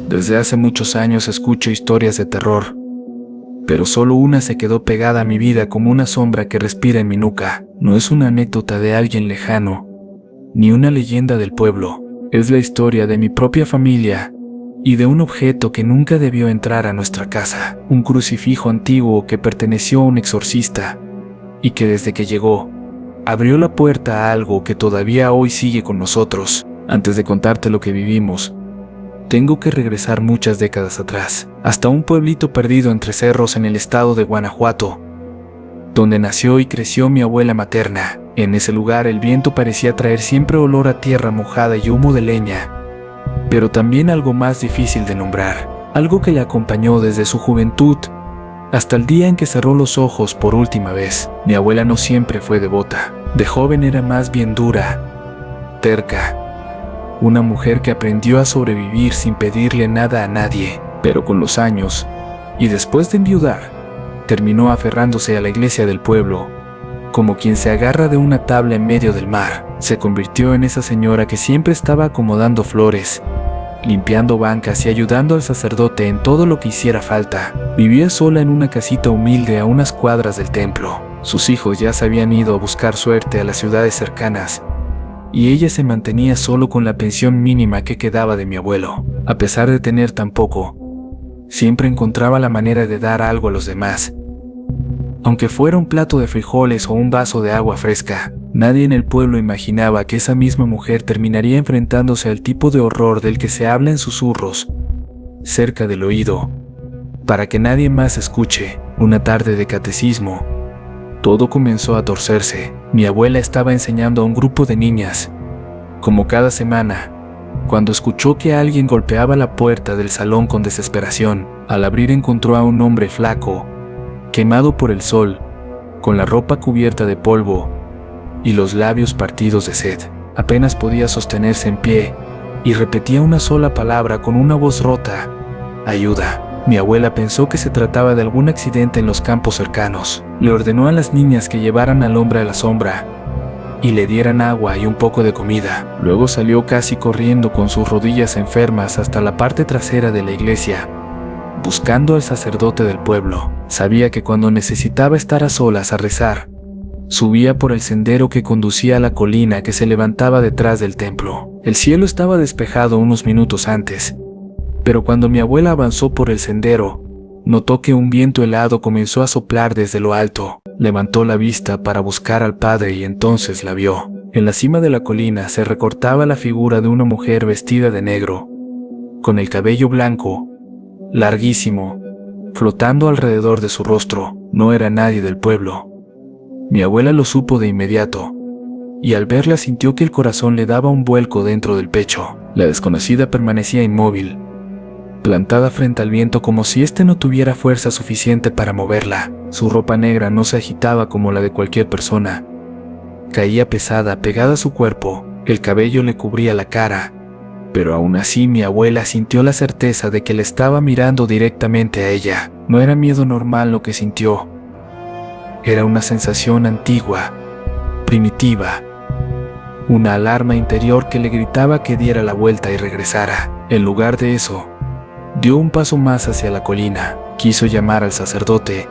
Desde hace muchos años escucho historias de terror, pero solo una se quedó pegada a mi vida como una sombra que respira en mi nuca. No es una anécdota de alguien lejano, ni una leyenda del pueblo. Es la historia de mi propia familia y de un objeto que nunca debió entrar a nuestra casa. Un crucifijo antiguo que perteneció a un exorcista y que desde que llegó, abrió la puerta a algo que todavía hoy sigue con nosotros. Antes de contarte lo que vivimos, tengo que regresar muchas décadas atrás, hasta un pueblito perdido entre cerros en el estado de Guanajuato, donde nació y creció mi abuela materna. En ese lugar el viento parecía traer siempre olor a tierra mojada y humo de leña, pero también algo más difícil de nombrar, algo que le acompañó desde su juventud hasta el día en que cerró los ojos por última vez. Mi abuela no siempre fue devota. De joven era más bien dura, terca, una mujer que aprendió a sobrevivir sin pedirle nada a nadie, pero con los años, y después de enviudar, terminó aferrándose a la iglesia del pueblo, como quien se agarra de una tabla en medio del mar. Se convirtió en esa señora que siempre estaba acomodando flores, limpiando bancas y ayudando al sacerdote en todo lo que hiciera falta. Vivía sola en una casita humilde a unas cuadras del templo. Sus hijos ya se habían ido a buscar suerte a las ciudades cercanas, y ella se mantenía solo con la pensión mínima que quedaba de mi abuelo. A pesar de tener tan poco, siempre encontraba la manera de dar algo a los demás. Aunque fuera un plato de frijoles o un vaso de agua fresca, nadie en el pueblo imaginaba que esa misma mujer terminaría enfrentándose al tipo de horror del que se habla en susurros, cerca del oído, para que nadie más escuche. Una tarde de catecismo, todo comenzó a torcerse. Mi abuela estaba enseñando a un grupo de niñas. Como cada semana, cuando escuchó que alguien golpeaba la puerta del salón con desesperación, al abrir encontró a un hombre flaco, quemado por el sol, con la ropa cubierta de polvo y los labios partidos de sed. Apenas podía sostenerse en pie y repetía una sola palabra con una voz rota: ayuda. Mi abuela pensó que se trataba de algún accidente en los campos cercanos. Le ordenó a las niñas que llevaran al hombre a la sombra y le dieran agua y un poco de comida. Luego salió casi corriendo con sus rodillas enfermas hasta la parte trasera de la iglesia, buscando al sacerdote del pueblo. Sabía que cuando necesitaba estar a solas a rezar, subía por el sendero que conducía a la colina que se levantaba detrás del templo. El cielo estaba despejado unos minutos antes, pero cuando mi abuela avanzó por el sendero, notó que un viento helado comenzó a soplar desde lo alto. Levantó la vista para buscar al padre y entonces la vio. En la cima de la colina se recortaba la figura de una mujer vestida de negro, con el cabello blanco, larguísimo, flotando alrededor de su rostro. No era nadie del pueblo. Mi abuela lo supo de inmediato, y al verla sintió que el corazón le daba un vuelco dentro del pecho. La desconocida permanecía inmóvil, plantada frente al viento como si éste no tuviera fuerza suficiente para moverla. Su ropa negra no se agitaba como la de cualquier persona. Caía pesada, pegada a su cuerpo. El cabello le cubría la cara, pero aún así mi abuela sintió la certeza de que le estaba mirando directamente a ella. No era miedo normal lo que sintió. Era una sensación antigua, primitiva, una alarma interior que le gritaba que diera la vuelta y regresara. En lugar de eso, dio un paso más hacia la colina. Quiso llamar al sacerdote,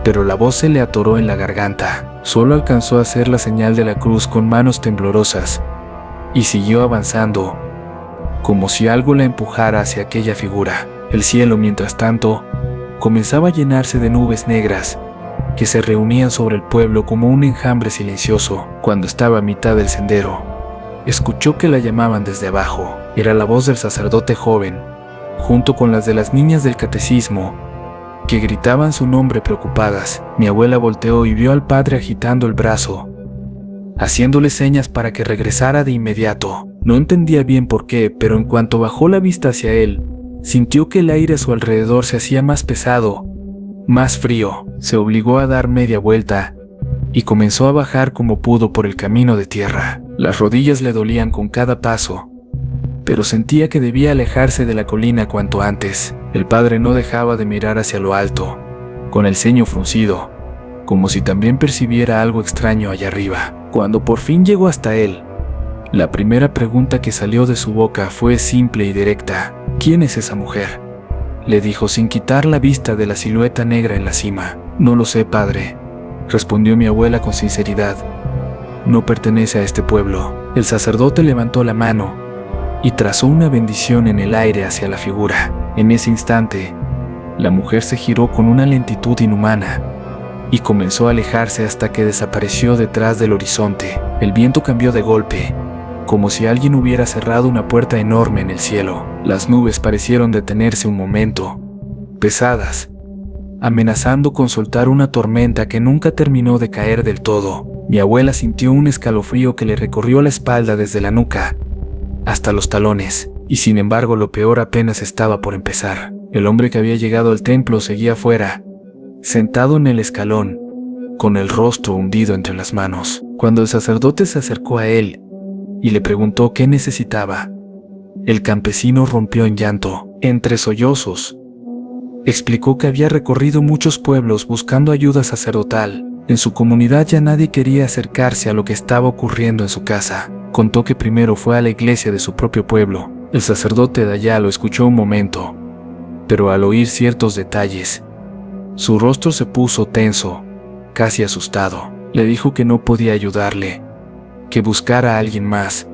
pero la voz se le atoró en la garganta. Solo alcanzó a hacer la señal de la cruz con manos temblorosas y siguió avanzando, como si algo la empujara hacia aquella figura. El cielo, mientras tanto, comenzaba a llenarse de nubes negras que se reunían sobre el pueblo como un enjambre silencioso. Cuando estaba a mitad del sendero, escuchó que la llamaban desde abajo. Era la voz del sacerdote joven, junto con las de las niñas del catecismo, que gritaban su nombre preocupadas. Mi abuela volteó y vio al padre agitando el brazo, haciéndole señas para que regresara de inmediato. No entendía bien por qué, pero en cuanto bajó la vista hacia él, sintió que el aire a su alrededor se hacía más pesado, más frío. Se obligó a dar media vuelta y comenzó a bajar como pudo por el camino de tierra. Las rodillas le dolían con cada paso, pero sentía que debía alejarse de la colina cuanto antes. El padre no dejaba de mirar hacia lo alto, con el ceño fruncido, como si también percibiera algo extraño allá arriba. Cuando por fin llegó hasta él, la primera pregunta que salió de su boca fue simple y directa. ¿Quién es esa mujer?, le dijo sin quitar la vista de la silueta negra en la cima. No lo sé, padre, respondió mi abuela con sinceridad. No pertenece a este pueblo. El sacerdote levantó la mano y trazó una bendición en el aire hacia la figura. En ese instante, la mujer se giró con una lentitud inhumana y comenzó a alejarse hasta que desapareció detrás del horizonte. El viento cambió de golpe, como si alguien hubiera cerrado una puerta enorme en el cielo. Las nubes parecieron detenerse un momento, pesadas, amenazando con soltar una tormenta que nunca terminó de caer del todo. Mi abuela sintió un escalofrío que le recorrió la espalda desde la nuca hasta los talones, y sin embargo lo peor apenas estaba por empezar. El hombre que había llegado al templo seguía afuera, sentado en el escalón, con el rostro hundido entre las manos. Cuando el sacerdote se acercó a él y le preguntó qué necesitaba, el campesino rompió en llanto. Entre sollozos, explicó que había recorrido muchos pueblos buscando ayuda sacerdotal. En su comunidad ya nadie quería acercarse a lo que estaba ocurriendo en su casa. Contó que primero fue a la iglesia de su propio pueblo. El sacerdote de allá lo escuchó un momento, pero al oír ciertos detalles, su rostro se puso tenso, casi asustado. Le dijo que no podía ayudarle, que buscara a alguien más,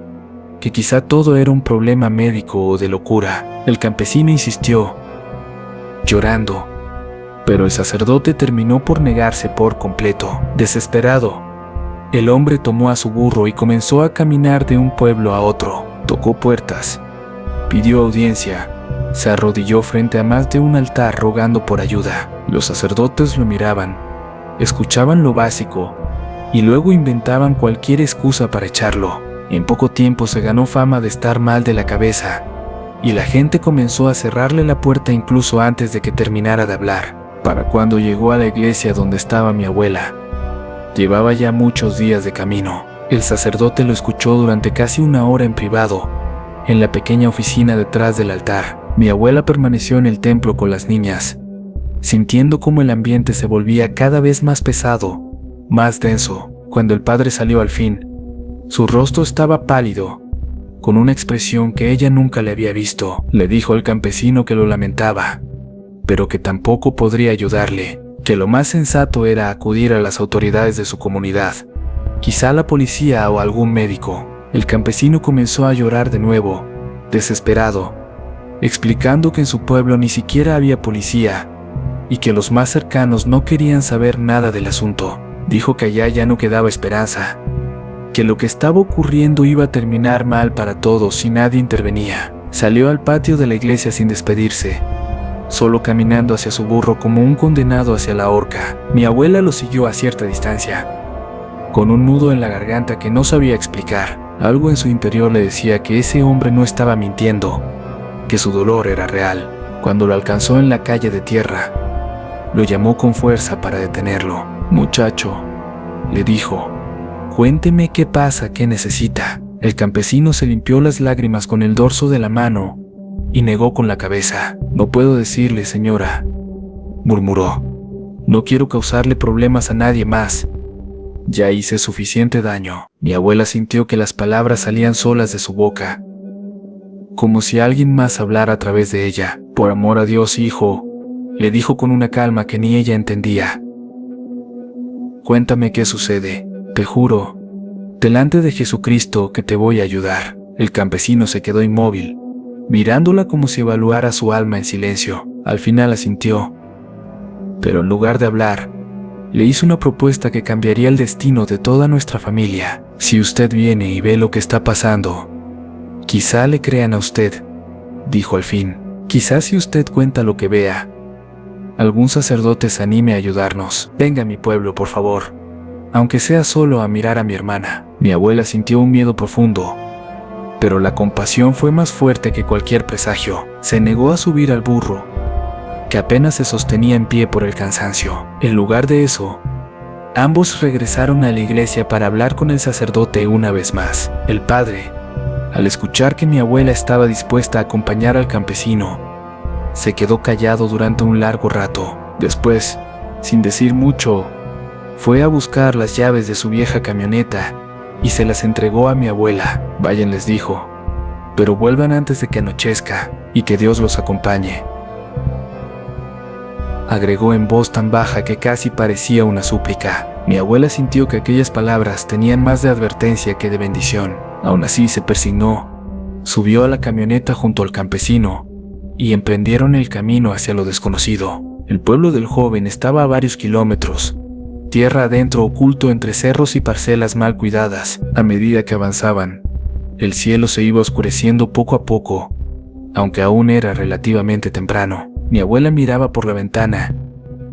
que quizá todo era un problema médico o de locura. El campesino insistió, llorando, pero el sacerdote terminó por negarse por completo. Desesperado, el hombre tomó a su burro y comenzó a caminar de un pueblo a otro. Tocó puertas, pidió audiencia, se arrodilló frente a más de un altar rogando por ayuda. Los sacerdotes lo miraban, escuchaban lo básico y luego inventaban cualquier excusa para echarlo. En poco tiempo se ganó fama de estar mal de la cabeza y la gente comenzó a cerrarle la puerta incluso antes de que terminara de hablar. Para cuando llegó a la iglesia donde estaba mi abuela, llevaba ya muchos días de camino. El sacerdote lo escuchó durante casi una hora en privado, en la pequeña oficina detrás del altar. Mi abuela permaneció en el templo con las niñas, sintiendo cómo el ambiente se volvía cada vez más pesado, más denso. Cuando el padre salió al fin, su rostro estaba pálido, con una expresión que ella nunca le había visto. Le dijo al campesino que lo lamentaba, pero que tampoco podría ayudarle, que lo más sensato era acudir a las autoridades de su comunidad, quizá la policía o algún médico. El campesino comenzó a llorar de nuevo, desesperado, explicando que en su pueblo ni siquiera había policía y que los más cercanos no querían saber nada del asunto. Dijo que allá ya no quedaba esperanza, que lo que estaba ocurriendo iba a terminar mal para todos si nadie intervenía. Salió al patio de la iglesia sin despedirse, solo caminando hacia su burro como un condenado hacia la horca. Mi abuela lo siguió a cierta distancia, con un nudo en la garganta que no sabía explicar. Algo en su interior le decía que ese hombre no estaba mintiendo, que su dolor era real. Cuando lo alcanzó en la calle de tierra, lo llamó con fuerza para detenerlo. «Muchacho», le dijo, «cuénteme qué pasa, qué necesita». El campesino se limpió las lágrimas con el dorso de la mano y negó con la cabeza. «No puedo decirle, señora», murmuró. «No quiero causarle problemas a nadie más. Ya hice suficiente daño». Mi abuela sintió que las palabras salían solas de su boca, como si alguien más hablara a través de ella. «Por amor a Dios, hijo», le dijo con una calma que ni ella entendía, «cuéntame qué sucede. Te juro, delante de Jesucristo, que te voy a ayudar». El campesino se quedó inmóvil, mirándola como si evaluara su alma en silencio. Al final asintió, pero en lugar de hablar, le hizo una propuesta que cambiaría el destino de toda nuestra familia. «Si usted viene y ve lo que está pasando, quizá le crean a usted», dijo al fin. «Quizá si usted cuenta lo que vea, algún sacerdote se anime a ayudarnos. Venga a mi pueblo, por favor, aunque sea solo a mirar a mi hermana». Mi abuela sintió un miedo profundo, pero la compasión fue más fuerte que cualquier presagio. Se negó a subir al burro, que apenas se sostenía en pie por el cansancio. En lugar de eso, ambos regresaron a la iglesia para hablar con el sacerdote una vez más. El padre, al escuchar que mi abuela estaba dispuesta a acompañar al campesino, se quedó callado durante un largo rato. Después, sin decir mucho, fue a buscar las llaves de su vieja camioneta y se las entregó a mi abuela. Vayan, les dijo, pero vuelvan antes de que anochezca y que Dios los acompañe. Agregó en voz tan baja que casi parecía una súplica. Mi abuela sintió que aquellas palabras tenían más de advertencia que de bendición. Aún así se persignó, subió a la camioneta junto al campesino y emprendieron el camino hacia lo desconocido. El pueblo del joven estaba a varios kilómetros, tierra adentro, oculto entre cerros y parcelas mal cuidadas. A medida que avanzaban, el cielo se iba oscureciendo poco a poco, aunque aún era relativamente temprano. Mi abuela miraba por la ventana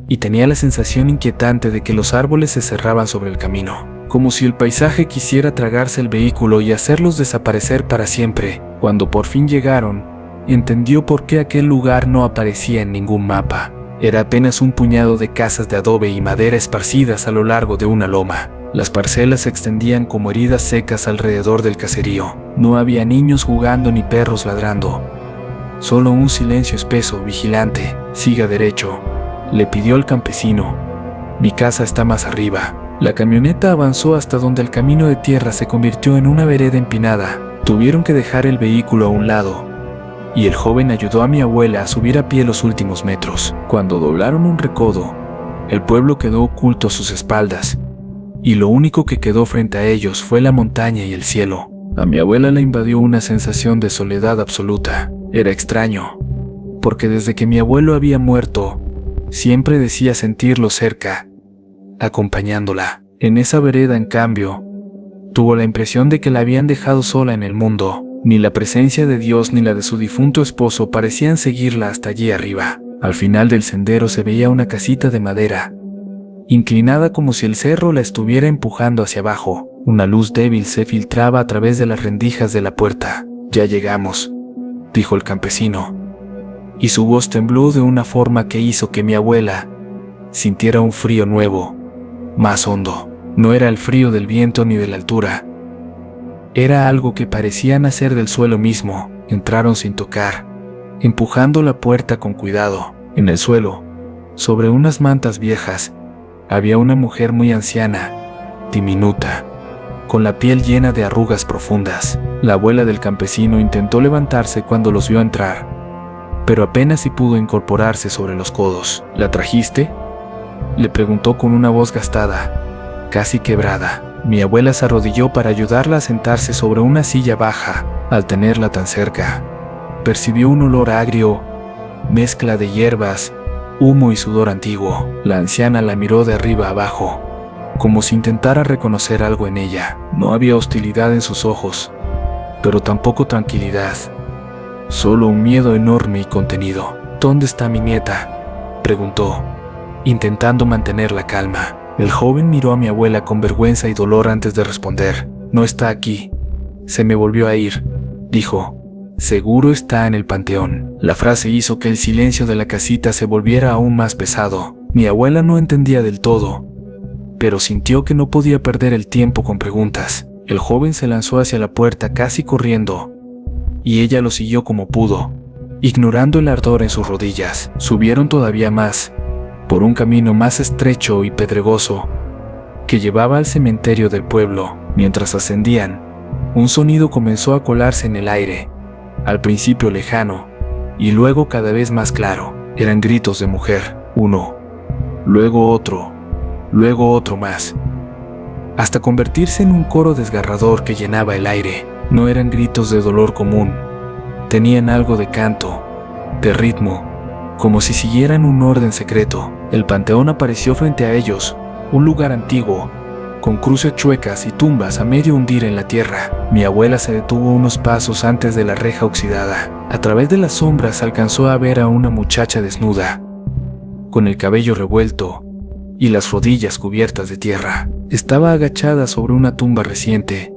y tenía la sensación inquietante de que los árboles se cerraban sobre el camino, como si el paisaje quisiera tragarse el vehículo y hacerlos desaparecer para siempre. Cuando por fin llegaron, entendió por qué aquel lugar no aparecía en ningún mapa. Era apenas un puñado de casas de adobe y madera esparcidas a lo largo de una loma. Las parcelas se extendían como heridas secas alrededor del caserío. No había niños jugando ni perros ladrando. Solo un silencio espeso, vigilante. Siga derecho, le pidió al campesino. Mi casa está más arriba. La camioneta avanzó hasta donde el camino de tierra se convirtió en una vereda empinada. Tuvieron que dejar el vehículo a un lado, y el joven ayudó a mi abuela a subir a pie los últimos metros. Cuando doblaron un recodo, el pueblo quedó oculto a sus espaldas, y lo único que quedó frente a ellos fue la montaña y el cielo. A mi abuela la invadió una sensación de soledad absoluta. Era extraño, porque desde que mi abuelo había muerto, siempre decía sentirlo cerca, acompañándola. En esa vereda, en cambio, tuvo la impresión de que la habían dejado sola en el mundo. Ni la presencia de Dios ni la de su difunto esposo parecían seguirla hasta allí arriba. Al final del sendero se veía una casita de madera, inclinada como si el cerro la estuviera empujando hacia abajo. Una luz débil se filtraba a través de las rendijas de la puerta. Ya llegamos, dijo el campesino, y su voz tembló de una forma que hizo que mi abuela sintiera un frío nuevo, más hondo. No era el frío del viento ni de la altura. Era algo que parecía nacer del suelo mismo. Entraron sin tocar, empujando la puerta con cuidado. En el suelo, sobre unas mantas viejas, había una mujer muy anciana, diminuta, con la piel llena de arrugas profundas. La abuela del campesino intentó levantarse cuando los vio entrar, pero apenas si pudo incorporarse sobre los codos. ¿La trajiste?, le preguntó con una voz gastada, casi quebrada. Mi abuela se arrodilló para ayudarla a sentarse sobre una silla baja. Al tenerla tan cerca, percibió un olor agrio, mezcla de hierbas, humo y sudor antiguo. La anciana la miró de arriba abajo, como si intentara reconocer algo en ella. No había hostilidad en sus ojos, pero tampoco tranquilidad, solo un miedo enorme y contenido. ¿Dónde está mi nieta?, preguntó, intentando mantener la calma. El joven miró a mi abuela con vergüenza y dolor antes de responder. No está aquí. Se me volvió a ir, dijo. Seguro está en el panteón. La frase hizo que el silencio de la casita se volviera aún más pesado. Mi abuela no entendía del todo, pero sintió que no podía perder el tiempo con preguntas. El joven se lanzó hacia la puerta casi corriendo, y ella lo siguió como pudo, ignorando el ardor en sus rodillas. Subieron todavía más, por un camino más estrecho y pedregoso que llevaba al cementerio del pueblo. Mientras ascendían, un sonido comenzó a colarse en el aire, al principio lejano, y luego cada vez más claro. Eran gritos de mujer, uno, luego otro más, hasta convertirse en un coro desgarrador que llenaba el aire. No eran gritos de dolor común, tenían algo de canto, de ritmo, como si siguieran un orden secreto. El panteón apareció frente a ellos, un lugar antiguo, con cruces chuecas y tumbas a medio hundir en la tierra. Mi abuela se detuvo unos pasos antes de la reja oxidada. A través de las sombras alcanzó a ver a una muchacha desnuda, con el cabello revuelto y las rodillas cubiertas de tierra. Estaba agachada sobre una tumba reciente,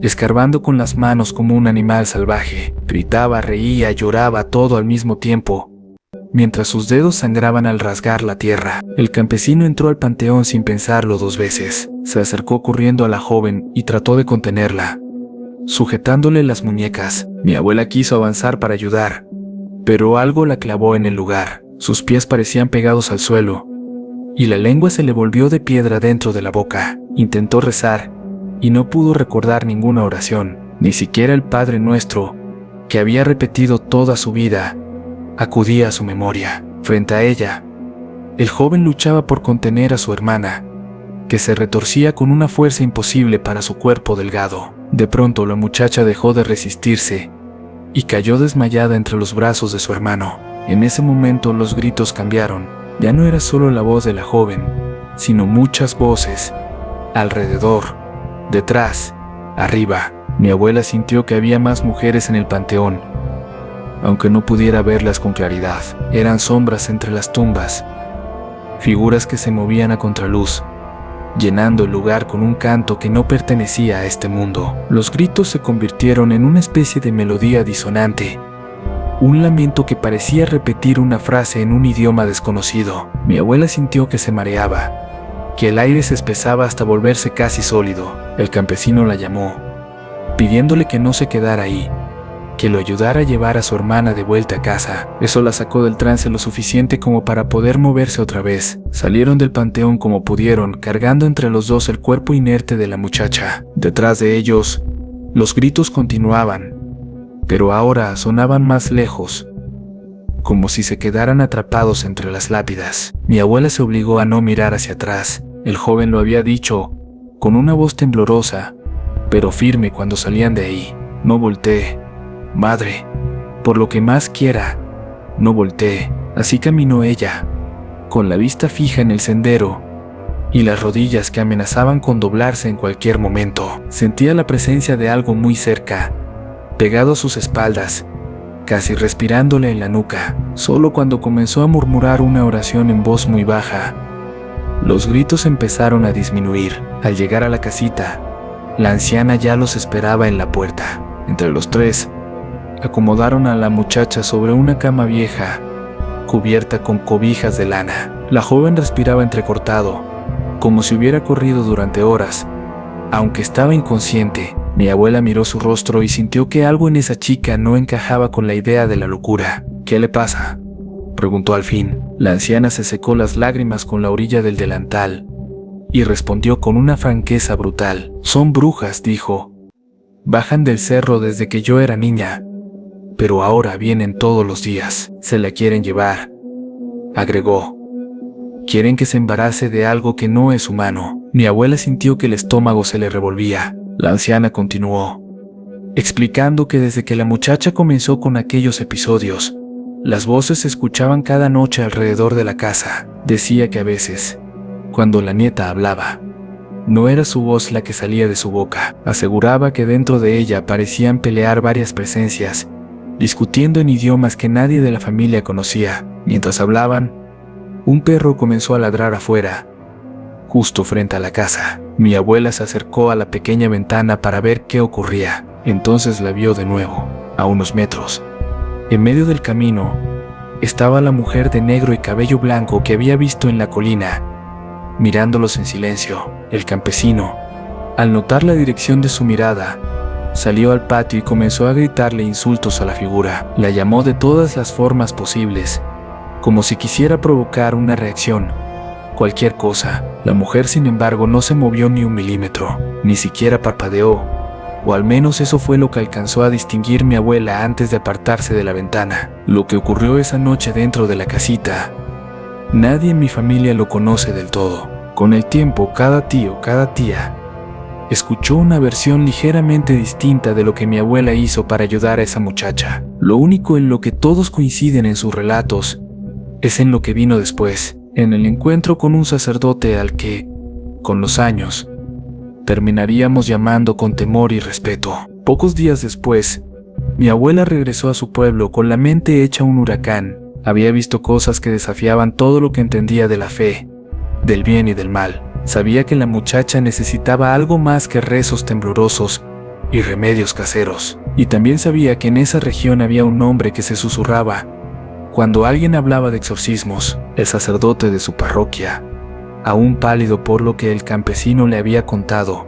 escarbando con las manos como un animal salvaje. Gritaba, reía, lloraba, todo al mismo tiempo, mientras sus dedos sangraban al rasgar la tierra. El campesino entró al panteón sin pensarlo dos veces. Se acercó corriendo a la joven y trató de contenerla, sujetándole las muñecas. Mi abuela quiso avanzar para ayudar, pero algo la clavó en el lugar. Sus pies parecían pegados al suelo, y la lengua se le volvió de piedra dentro de la boca. Intentó rezar, y no pudo recordar ninguna oración, ni siquiera el Padre Nuestro, que había repetido toda su vida, acudía a su memoria. Frente a ella, el joven luchaba por contener a su hermana, que se retorcía con una fuerza imposible para su cuerpo delgado. De pronto la muchacha dejó de resistirse y cayó desmayada entre los brazos de su hermano. En ese momento los gritos cambiaron. Ya no era solo la voz de la joven, sino muchas voces, alrededor, detrás, arriba. Mi abuela sintió que había más mujeres en el panteón, aunque no pudiera verlas con claridad. Eran sombras entre las tumbas, figuras que se movían a contraluz, llenando el lugar con un canto que no pertenecía a este mundo. Los gritos se convirtieron en una especie de melodía disonante, un lamento que parecía repetir una frase en un idioma desconocido. Mi abuela sintió que se mareaba, que el aire se espesaba hasta volverse casi sólido. El campesino la llamó, pidiéndole que no se quedara ahí, que lo ayudara a llevar a su hermana de vuelta a casa. Eso la sacó del trance lo suficiente como para poder moverse otra vez. Salieron del panteón como pudieron, cargando entre los dos el cuerpo inerte de la muchacha. Detrás de ellos, los gritos continuaban, pero ahora sonaban más lejos, como si se quedaran atrapados entre las lápidas. Mi abuela se obligó a no mirar hacia atrás. El joven lo había dicho, con una voz temblorosa, pero firme cuando salían de ahí. No voltee, madre, por lo que más quiera, no voltee. Así caminó ella, con la vista fija en el sendero y las rodillas que amenazaban con doblarse en cualquier momento. Sentía la presencia de algo muy cerca, pegado a sus espaldas, casi respirándole en la nuca. Solo cuando comenzó a murmurar una oración en voz muy baja, los gritos empezaron a disminuir. Al llegar a la casita, la anciana ya los esperaba en la puerta. Entre los tres, acomodaron a la muchacha sobre una cama vieja, cubierta con cobijas de lana. La joven respiraba entrecortado, como si hubiera corrido durante horas, aunque estaba inconsciente. Mi abuela miró su rostro y sintió que algo en esa chica no encajaba con la idea de la locura. ¿Qué le pasa?, preguntó al fin. La anciana se secó las lágrimas con la orilla del delantal y respondió con una franqueza brutal. Son brujas, dijo. Bajan del cerro desde que yo era niña, pero ahora vienen todos los días. Se la quieren llevar, agregó. Quieren que se embarace de algo que no es humano. Mi abuela sintió que el estómago se le revolvía. La anciana continuó, explicando que desde que la muchacha comenzó con aquellos episodios, las voces se escuchaban cada noche alrededor de la casa. Decía que a veces, cuando la nieta hablaba, no era su voz la que salía de su boca. Aseguraba que dentro de ella parecían pelear varias presencias, discutiendo en idiomas que nadie de la familia conocía. Mientras hablaban, un perro comenzó a ladrar afuera, justo frente a la casa. Mi abuela se acercó a la pequeña ventana para ver qué ocurría. Entonces la vio de nuevo, a unos metros. En medio del camino, estaba la mujer de negro y cabello blanco que había visto en la colina, mirándolos en silencio. El campesino, al notar la dirección de su mirada, salió al patio y comenzó a gritarle insultos a la figura. La llamó de todas las formas posibles, como si quisiera provocar una reacción, cualquier cosa. La mujer, sin embargo, no se movió ni un milímetro, ni siquiera parpadeó, o al menos eso fue lo que alcanzó a distinguir mi abuela antes de apartarse de la ventana. Lo que ocurrió esa noche dentro de la casita, nadie en mi familia lo conoce del todo. Con el tiempo, cada tío, cada tía, escuchó una versión ligeramente distinta de lo que mi abuela hizo para ayudar a esa muchacha. Lo único en lo que todos coinciden en sus relatos es en lo que vino después, en el encuentro con un sacerdote al que, con los años, terminaríamos llamando con temor y respeto. Pocos días después, mi abuela regresó a su pueblo con la mente hecha un huracán. Había visto cosas que desafiaban todo lo que entendía de la fe, del bien y del mal. Sabía que la muchacha necesitaba algo más que rezos temblorosos y remedios caseros. Y también sabía que en esa región había un hombre que se susurraba cuando alguien hablaba de exorcismos. El sacerdote de su parroquia, aún pálido por lo que el campesino le había contado,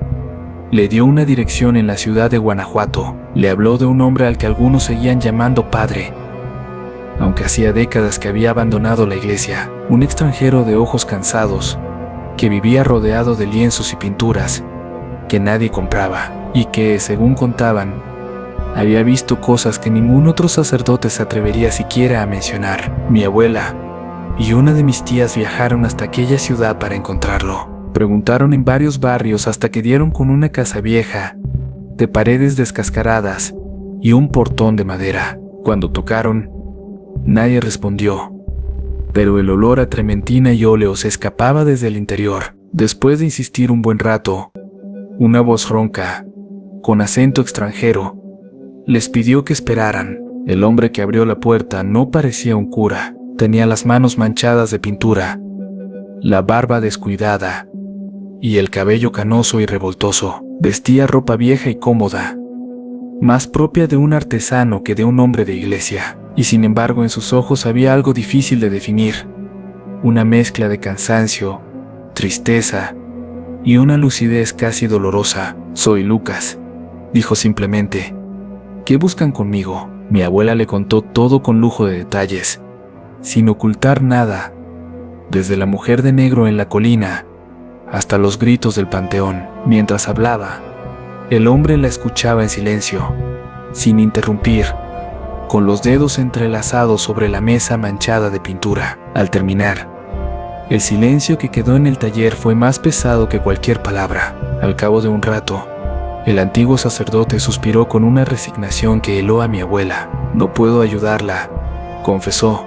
le dio una dirección en la ciudad de Guanajuato. Le habló de un hombre al que algunos seguían llamando padre, aunque hacía décadas que había abandonado la iglesia. Un extranjero de ojos cansados, que vivía rodeado de lienzos y pinturas, que nadie compraba, y que, según contaban, había visto cosas que ningún otro sacerdote se atrevería siquiera a mencionar. Mi abuela y una de mis tías viajaron hasta aquella ciudad para encontrarlo. Preguntaron en varios barrios hasta que dieron con una casa vieja, de paredes descascaradas y un portón de madera. Cuando tocaron, nadie respondió, pero el olor a trementina y óleo se escapaba desde el interior. Después de insistir un buen rato, una voz ronca, con acento extranjero, les pidió que esperaran. El hombre que abrió la puerta no parecía un cura. Tenía las manos manchadas de pintura, la barba descuidada y el cabello canoso y revoltoso. Vestía ropa vieja y cómoda, más propia de un artesano que de un hombre de iglesia, y sin embargo en sus ojos había algo difícil de definir, una mezcla de cansancio, tristeza y una lucidez casi dolorosa. «Soy Lucas», dijo simplemente. «¿Qué buscan conmigo?». Mi abuela le contó todo con lujo de detalles, sin ocultar nada, desde la mujer de negro en la colina hasta los gritos del panteón. Mientras hablaba, el hombre la escuchaba en silencio, sin interrumpir, con los dedos entrelazados sobre la mesa manchada de pintura. Al terminar, el silencio que quedó en el taller fue más pesado que cualquier palabra. Al cabo de un rato, el antiguo sacerdote suspiró con una resignación que heló a mi abuela. «No puedo ayudarla», confesó.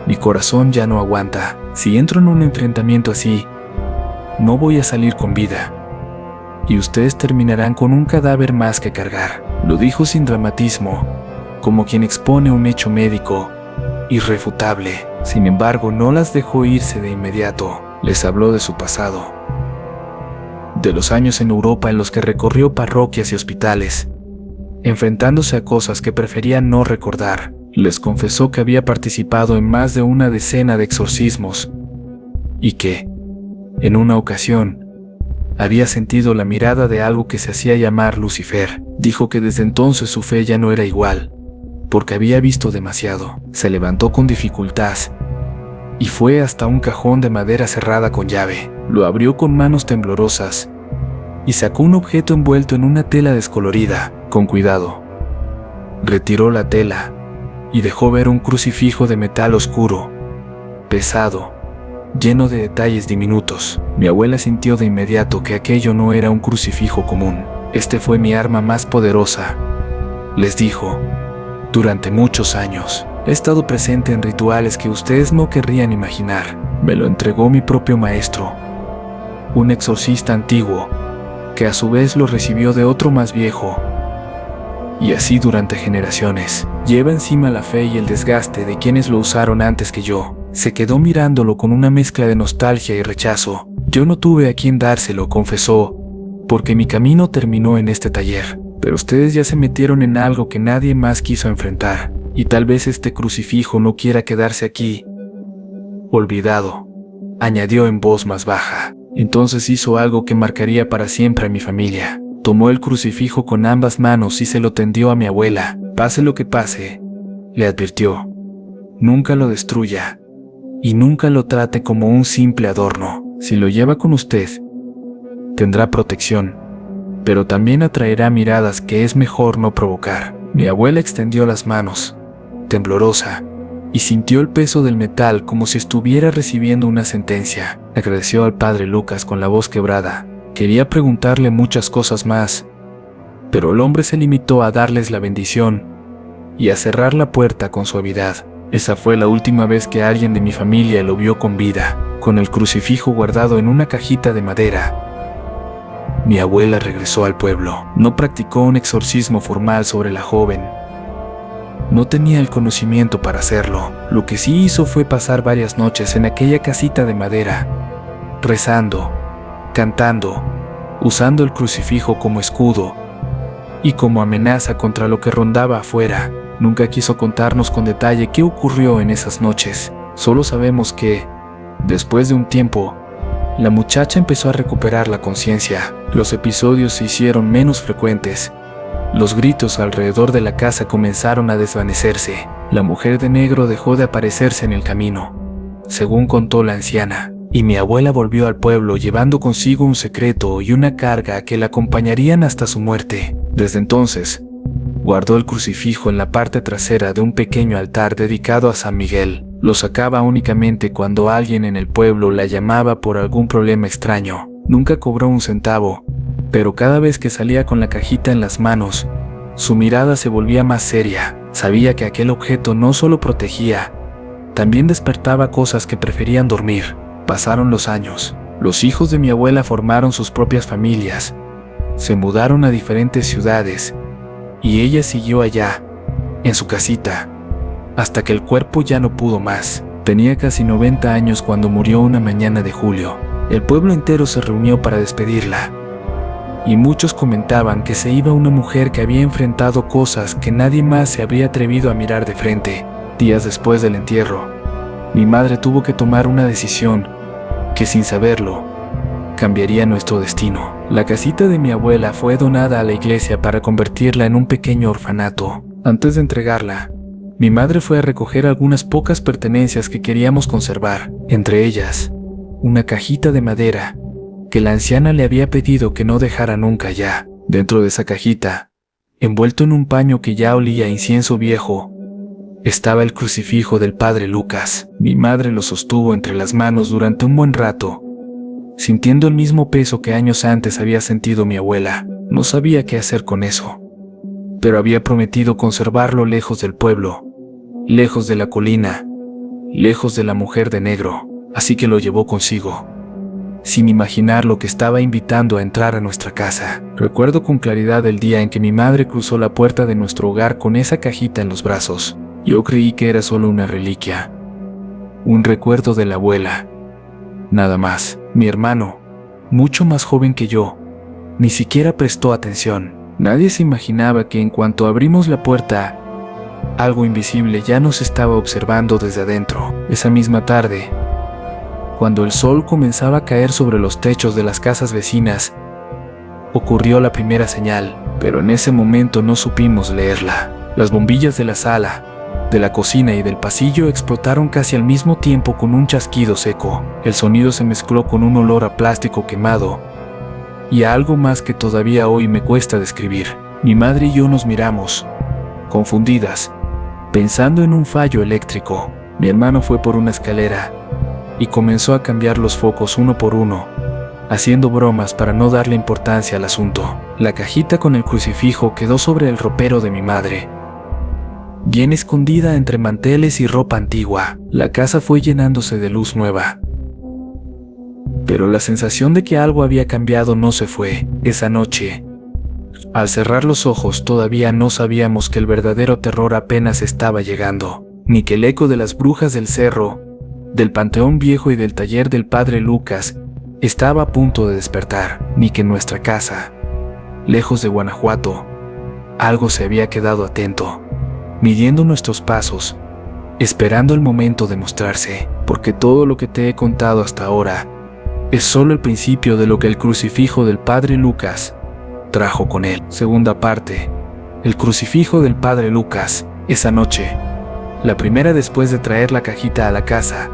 «Mi corazón ya no aguanta. Si entro en un enfrentamiento así, no voy a salir con vida. Y ustedes terminarán con un cadáver más que cargar». Lo dijo sin dramatismo, como quien expone un hecho médico irrefutable. Sin embargo, no las dejó irse de inmediato. Les habló de su pasado, de los años en Europa en los que recorrió parroquias y hospitales, enfrentándose a cosas que prefería no recordar. Les confesó que había participado en más de una decena de exorcismos y que, en una ocasión, había sentido la mirada de algo que se hacía llamar Lucifer. Dijo que desde entonces su fe ya no era igual, porque había visto demasiado. Se levantó con dificultad y fue hasta un cajón de madera cerrada con llave. Lo abrió con manos temblorosas y sacó un objeto envuelto en una tela descolorida. Con cuidado, retiró la tela y dejó ver un crucifijo de metal oscuro, pesado, lleno de detalles diminutos. Mi abuela sintió de inmediato que aquello no era un crucifijo común. «Este fue mi arma más poderosa», les dijo. «Durante muchos años he estado presente en rituales que ustedes no querrían imaginar. Me lo entregó mi propio maestro, un exorcista antiguo, que a su vez lo recibió de otro más viejo. Y así durante generaciones. Lleva encima la fe y el desgaste de quienes lo usaron antes que yo». Se quedó mirándolo con una mezcla de nostalgia y rechazo. «Yo no tuve a quien dárselo», confesó, «porque mi camino terminó en este taller. Pero ustedes ya se metieron en algo que nadie más quiso enfrentar. Y tal vez este crucifijo no quiera quedarse aquí olvidado», añadió en voz más baja. Entonces hizo algo que marcaría para siempre a mi familia. Tomó el crucifijo con ambas manos y se lo tendió a mi abuela. «Pase lo que pase», le advirtió, «nunca lo destruya y nunca lo trate como un simple adorno. Si lo lleva con usted, tendrá protección, pero también atraerá miradas que es mejor no provocar». Mi abuela extendió las manos, temblorosa, y sintió el peso del metal como si estuviera recibiendo una sentencia. Agradeció al padre Lucas con la voz quebrada. Quería preguntarle muchas cosas más, pero el hombre se limitó a darles la bendición y a cerrar la puerta con suavidad. Esa fue la última vez que alguien de mi familia lo vio con vida, con el crucifijo guardado en una cajita de madera. Mi abuela regresó al pueblo. No practicó un exorcismo formal sobre la joven. No tenía el conocimiento para hacerlo. Lo que sí hizo fue pasar varias noches en aquella casita de madera, rezando, cantando, usando el crucifijo como escudo y como amenaza contra lo que rondaba afuera. Nunca quiso contarnos con detalle qué ocurrió en esas noches. Solo sabemos que, después de un tiempo, la muchacha empezó a recuperar la conciencia. Los episodios se hicieron menos frecuentes. Los gritos alrededor de la casa comenzaron a desvanecerse. La mujer de negro dejó de aparecerse en el camino, según contó la anciana. y mi abuela volvió al pueblo llevando consigo un secreto y una carga que la acompañarían hasta su muerte. Desde entonces, guardó el crucifijo en la parte trasera de un pequeño altar dedicado a San Miguel. Lo sacaba únicamente cuando alguien en el pueblo la llamaba por algún problema extraño. Nunca cobró un centavo, pero cada vez que salía con la cajita en las manos, su mirada se volvía más seria. Sabía que aquel objeto no solo protegía, también despertaba cosas que preferían dormir. Pasaron los años. Los hijos de mi abuela formaron sus propias familias, se mudaron a diferentes ciudades, y ella siguió allá, en su casita, hasta que el cuerpo ya no pudo más. Tenía casi 90 años cuando murió una mañana de julio. El pueblo entero se reunió para despedirla, y muchos comentaban que se iba una mujer que había enfrentado cosas que nadie más se habría atrevido a mirar de frente. Días después del entierro, mi madre tuvo que tomar una decisión que, sin saberlo, cambiaría nuestro destino. La casita de mi abuela fue donada a la iglesia para convertirla en un pequeño orfanato. Antes de entregarla, mi madre fue a recoger algunas pocas pertenencias que queríamos conservar, entre ellas, una cajita de madera que la anciana le había pedido que no dejara nunca ya. Dentro de esa cajita, envuelto en un paño que ya olía a incienso viejo, estaba el crucifijo del padre Lucas. Mi madre lo sostuvo entre las manos durante un buen rato, sintiendo el mismo peso que años antes había sentido mi abuela. No sabía qué hacer con eso, pero había prometido conservarlo lejos del pueblo, lejos de la colina, lejos de la mujer de negro, así que lo llevó consigo, sin imaginar lo que estaba invitando a entrar a nuestra casa. Recuerdo con claridad el día en que mi madre cruzó la puerta de nuestro hogar con esa cajita en los brazos. Yo creí que era solo una reliquia, un recuerdo de la abuela, nada más. Mi hermano, mucho más joven que yo, ni siquiera prestó atención. Nadie se imaginaba que en cuanto abrimos la puerta, algo invisible ya nos estaba observando desde adentro. Esa misma tarde, cuando el sol comenzaba a caer sobre los techos de las casas vecinas, ocurrió la primera señal, pero en ese momento no supimos leerla. Las bombillas de la sala, de la cocina y del pasillo explotaron casi al mismo tiempo con un chasquido seco. El sonido se mezcló con un olor a plástico quemado y a algo más que todavía hoy me cuesta describir. Mi madre y yo nos miramos, confundidas, pensando en un fallo eléctrico. Mi hermano fue por una escalera y comenzó a cambiar los focos uno por uno, haciendo bromas para no darle importancia al asunto. La cajita con el crucifijo quedó sobre el ropero de mi madre, bien escondida entre manteles y ropa antigua. La casa fue llenándose de luz nueva, pero la sensación de que algo había cambiado no se fue. Esa noche, al cerrar los ojos, todavía no sabíamos que el verdadero terror apenas estaba llegando, ni que el eco de las brujas del cerro, del panteón viejo y del taller del padre Lucas estaba a punto de despertar, ni que en nuestra casa, lejos de Guanajuato, algo se había quedado atento, midiendo nuestros pasos, esperando el momento de mostrarse, porque todo lo que te he contado hasta ahora es solo el principio de lo que el crucifijo del padre Lucas trajo con él. Segunda parte, el crucifijo del padre Lucas. Esa noche, la primera después de traer la cajita a la casa,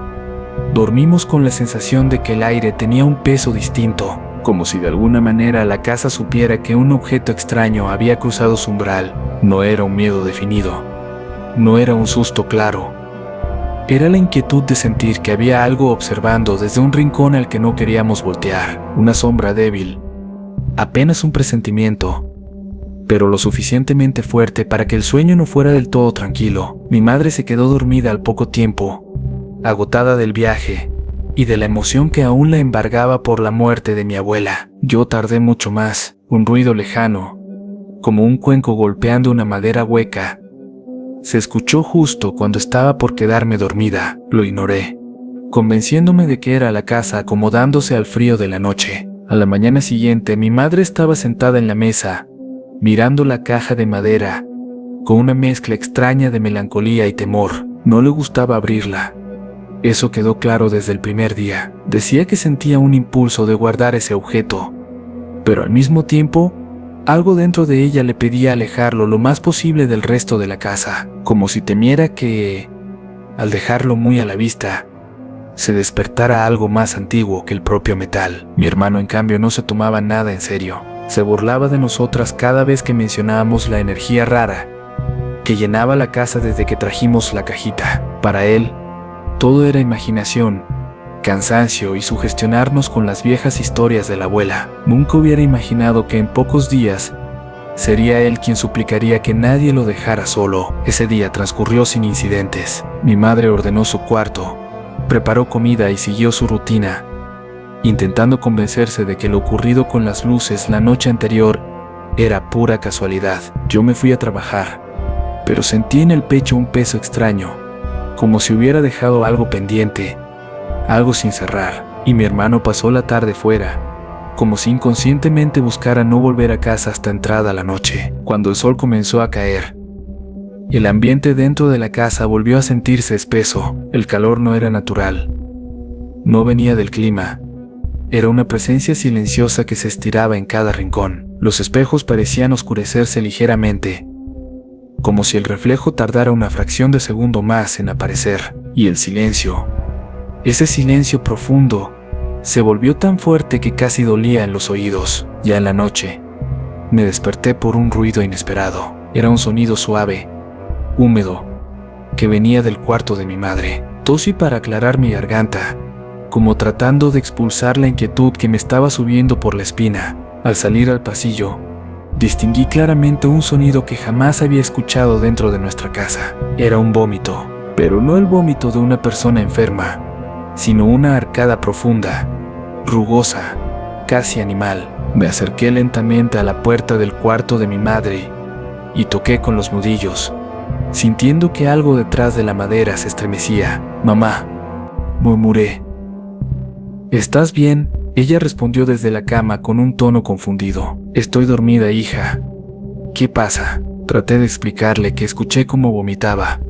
dormimos con la sensación de que el aire tenía un peso distinto, como si de alguna manera la casa supiera que un objeto extraño había cruzado su umbral. No era un miedo definido, no era un susto claro, era la inquietud de sentir que había algo observando desde un rincón al que no queríamos voltear, una sombra débil, apenas un presentimiento, pero lo suficientemente fuerte para que el sueño no fuera del todo tranquilo. Mi madre se quedó dormida al poco tiempo, agotada del viaje y de la emoción que aún la embargaba por la muerte de mi abuela. Yo tardé mucho más. Un ruido lejano, como un cuenco golpeando una madera hueca, se escuchó justo cuando estaba por quedarme dormida. Lo ignoré, convenciéndome de que era la casa acomodándose al frío de la noche. A la mañana siguiente, mi madre estaba sentada en la mesa, mirando la caja de madera, con una mezcla extraña de melancolía y temor. No le gustaba abrirla. Eso quedó claro desde el primer día. Decía que sentía un impulso de guardar ese objeto, pero al mismo tiempo, algo dentro de ella le pedía alejarlo lo más posible del resto de la casa, como si temiera que, al dejarlo muy a la vista, se despertara algo más antiguo que el propio metal. Mi hermano, en cambio, no se tomaba nada en serio. Se burlaba de nosotras cada vez que mencionábamos la energía rara que llenaba la casa desde que trajimos la cajita. Para él, todo era imaginación, cansancio y sugestionarnos con las viejas historias de la abuela. Nunca hubiera imaginado que en pocos días sería él quien suplicaría que nadie lo dejara solo. Ese día transcurrió sin incidentes. Mi madre ordenó su cuarto, preparó comida y siguió su rutina, intentando convencerse de que lo ocurrido con las luces la noche anterior era pura casualidad. Yo me fui a trabajar, pero sentí en el pecho un peso extraño, como si hubiera dejado algo pendiente, algo sin cerrar, y mi hermano pasó la tarde fuera, como si inconscientemente buscara no volver a casa hasta entrada la noche. Cuando el sol comenzó a caer, el ambiente dentro de la casa volvió a sentirse espeso. El calor no era natural, no venía del clima, era una presencia silenciosa que se estiraba en cada rincón. Los espejos parecían oscurecerse ligeramente, como si el reflejo tardara una fracción de segundo más en aparecer, y el silencio, ese silencio profundo, se volvió tan fuerte que casi dolía en los oídos. Ya en la noche, me desperté por un ruido inesperado. Era un sonido suave, húmedo, que venía del cuarto de mi madre. Tosí para aclarar mi garganta, como tratando de expulsar la inquietud que me estaba subiendo por la espina. Al salir al pasillo, distinguí claramente un sonido que jamás había escuchado dentro de nuestra casa. Era un vómito, pero no el vómito de una persona enferma, sino una arcada profunda, rugosa, casi animal. Me acerqué lentamente a la puerta del cuarto de mi madre y toqué con los nudillos, sintiendo que algo detrás de la madera se estremecía. «Mamá», murmuré. «¿Estás bien?». Ella respondió desde la cama con un tono confundido. «Estoy dormida, hija». «¿Qué pasa?». Traté de explicarle que escuché cómo vomitaba,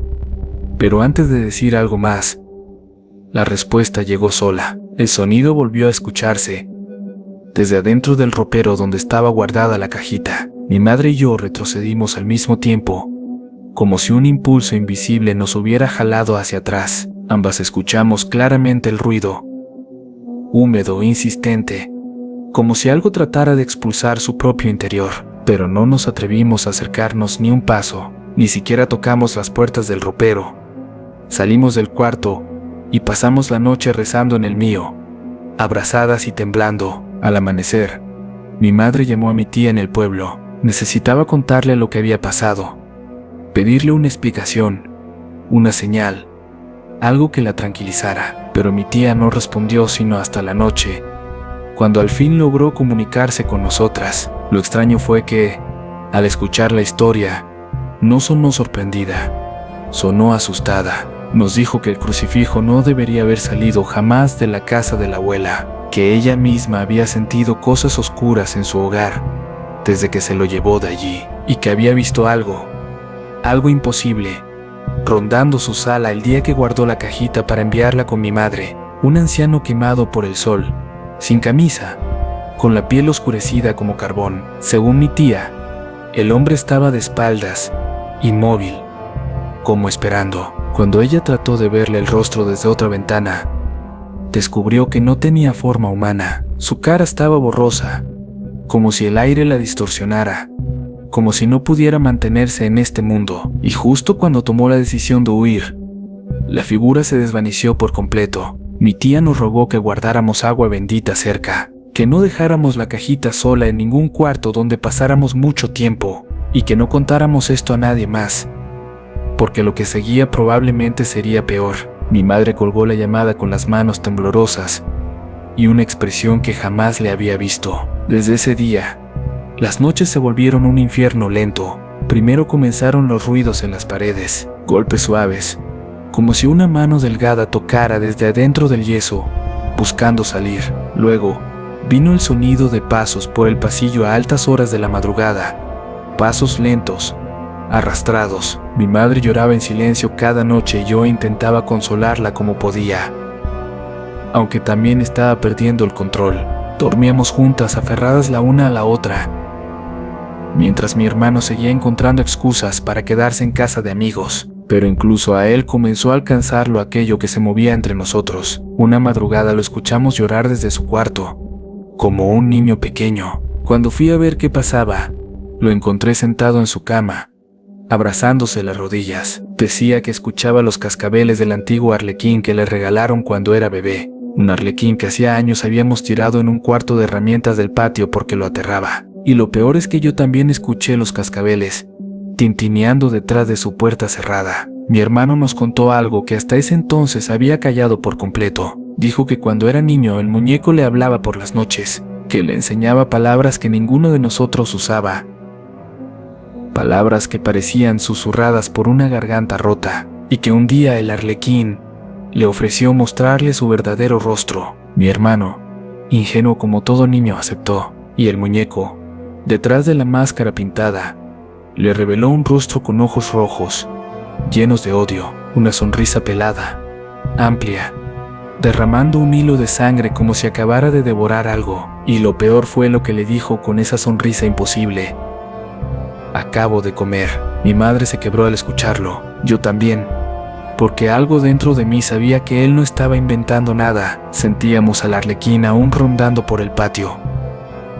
pero antes de decir algo más, la respuesta llegó sola. El sonido volvió a escucharse desde adentro del ropero donde estaba guardada la cajita. Mi madre y yo retrocedimos al mismo tiempo, como si un impulso invisible nos hubiera jalado hacia atrás. Ambas escuchamos claramente el ruido, húmedo e insistente, como si algo tratara de expulsar su propio interior, pero no nos atrevimos a acercarnos ni un paso, ni siquiera tocamos las puertas del ropero. Salimos del cuarto y pasamos la noche rezando en el mío, abrazadas y temblando. Al amanecer, mi madre llamó a mi tía en el pueblo. Necesitaba contarle lo que había pasado, pedirle una explicación, una señal, algo que la tranquilizara, pero mi tía no respondió sino hasta la noche, cuando al fin logró comunicarse con nosotras. Lo extraño fue que, al escuchar la historia, no sonó sorprendida, sonó asustada. Nos dijo que el crucifijo no debería haber salido jamás de la casa de la abuela, que ella misma había sentido cosas oscuras en su hogar desde que se lo llevó de allí, y que había visto algo imposible, rondando su sala el día que guardó la cajita para enviarla con mi madre. Un anciano quemado por el sol, sin camisa, con la piel oscurecida como carbón. Según mi tía, el hombre estaba de espaldas, inmóvil, como esperando. Cuando ella trató de verle el rostro desde otra ventana, descubrió que no tenía forma humana. Su cara estaba borrosa, como si el aire la distorsionara, como si no pudiera mantenerse en este mundo. Y justo cuando tomó la decisión de huir, la figura se desvaneció por completo. Mi tía nos rogó que guardáramos agua bendita cerca, que no dejáramos la cajita sola en ningún cuarto donde pasáramos mucho tiempo, y que no contáramos esto a nadie más, porque lo que seguía probablemente sería peor. Mi madre colgó la llamada con las manos temblorosas y una expresión que jamás le había visto. Desde ese día, las noches se volvieron un infierno lento. Primero comenzaron los ruidos en las paredes, golpes suaves, como si una mano delgada tocara desde adentro del yeso, buscando salir. Luego, vino el sonido de pasos por el pasillo a altas horas de la madrugada, pasos lentos, arrastrados. Mi madre lloraba en silencio cada noche y yo intentaba consolarla como podía, aunque también estaba perdiendo el control. Dormíamos juntas, aferradas la una a la otra, mientras mi hermano seguía encontrando excusas para quedarse en casa de amigos. Pero incluso a él comenzó a alcanzarlo aquello que se movía entre nosotros. Una madrugada lo escuchamos llorar desde su cuarto, como un niño pequeño. Cuando fui a ver qué pasaba, lo encontré sentado en su cama, abrazándose las rodillas. Decía que escuchaba los cascabeles del antiguo arlequín que le regalaron cuando era bebé. Un arlequín que hacía años habíamos tirado en un cuarto de herramientas del patio porque lo aterraba. Y lo peor es que yo también escuché los cascabeles tintineando detrás de su puerta cerrada. Mi hermano nos contó algo que hasta ese entonces había callado por completo. Dijo que cuando era niño el muñeco le hablaba por las noches, que le enseñaba palabras que ninguno de nosotros usaba, palabras que parecían susurradas por una garganta rota, y que un día el arlequín le ofreció mostrarle su verdadero rostro. Mi hermano, ingenuo como todo niño, aceptó, y el muñeco, detrás de la máscara pintada, le reveló un rostro con ojos rojos, llenos de odio, una sonrisa pelada, amplia, derramando un hilo de sangre como si acabara de devorar algo. Y lo peor fue lo que le dijo con esa sonrisa imposible: acabo de comer. Mi madre se quebró al escucharlo, yo también, porque algo dentro de mí sabía que él no estaba inventando nada. Sentíamos al arlequín aún rondando por el patio,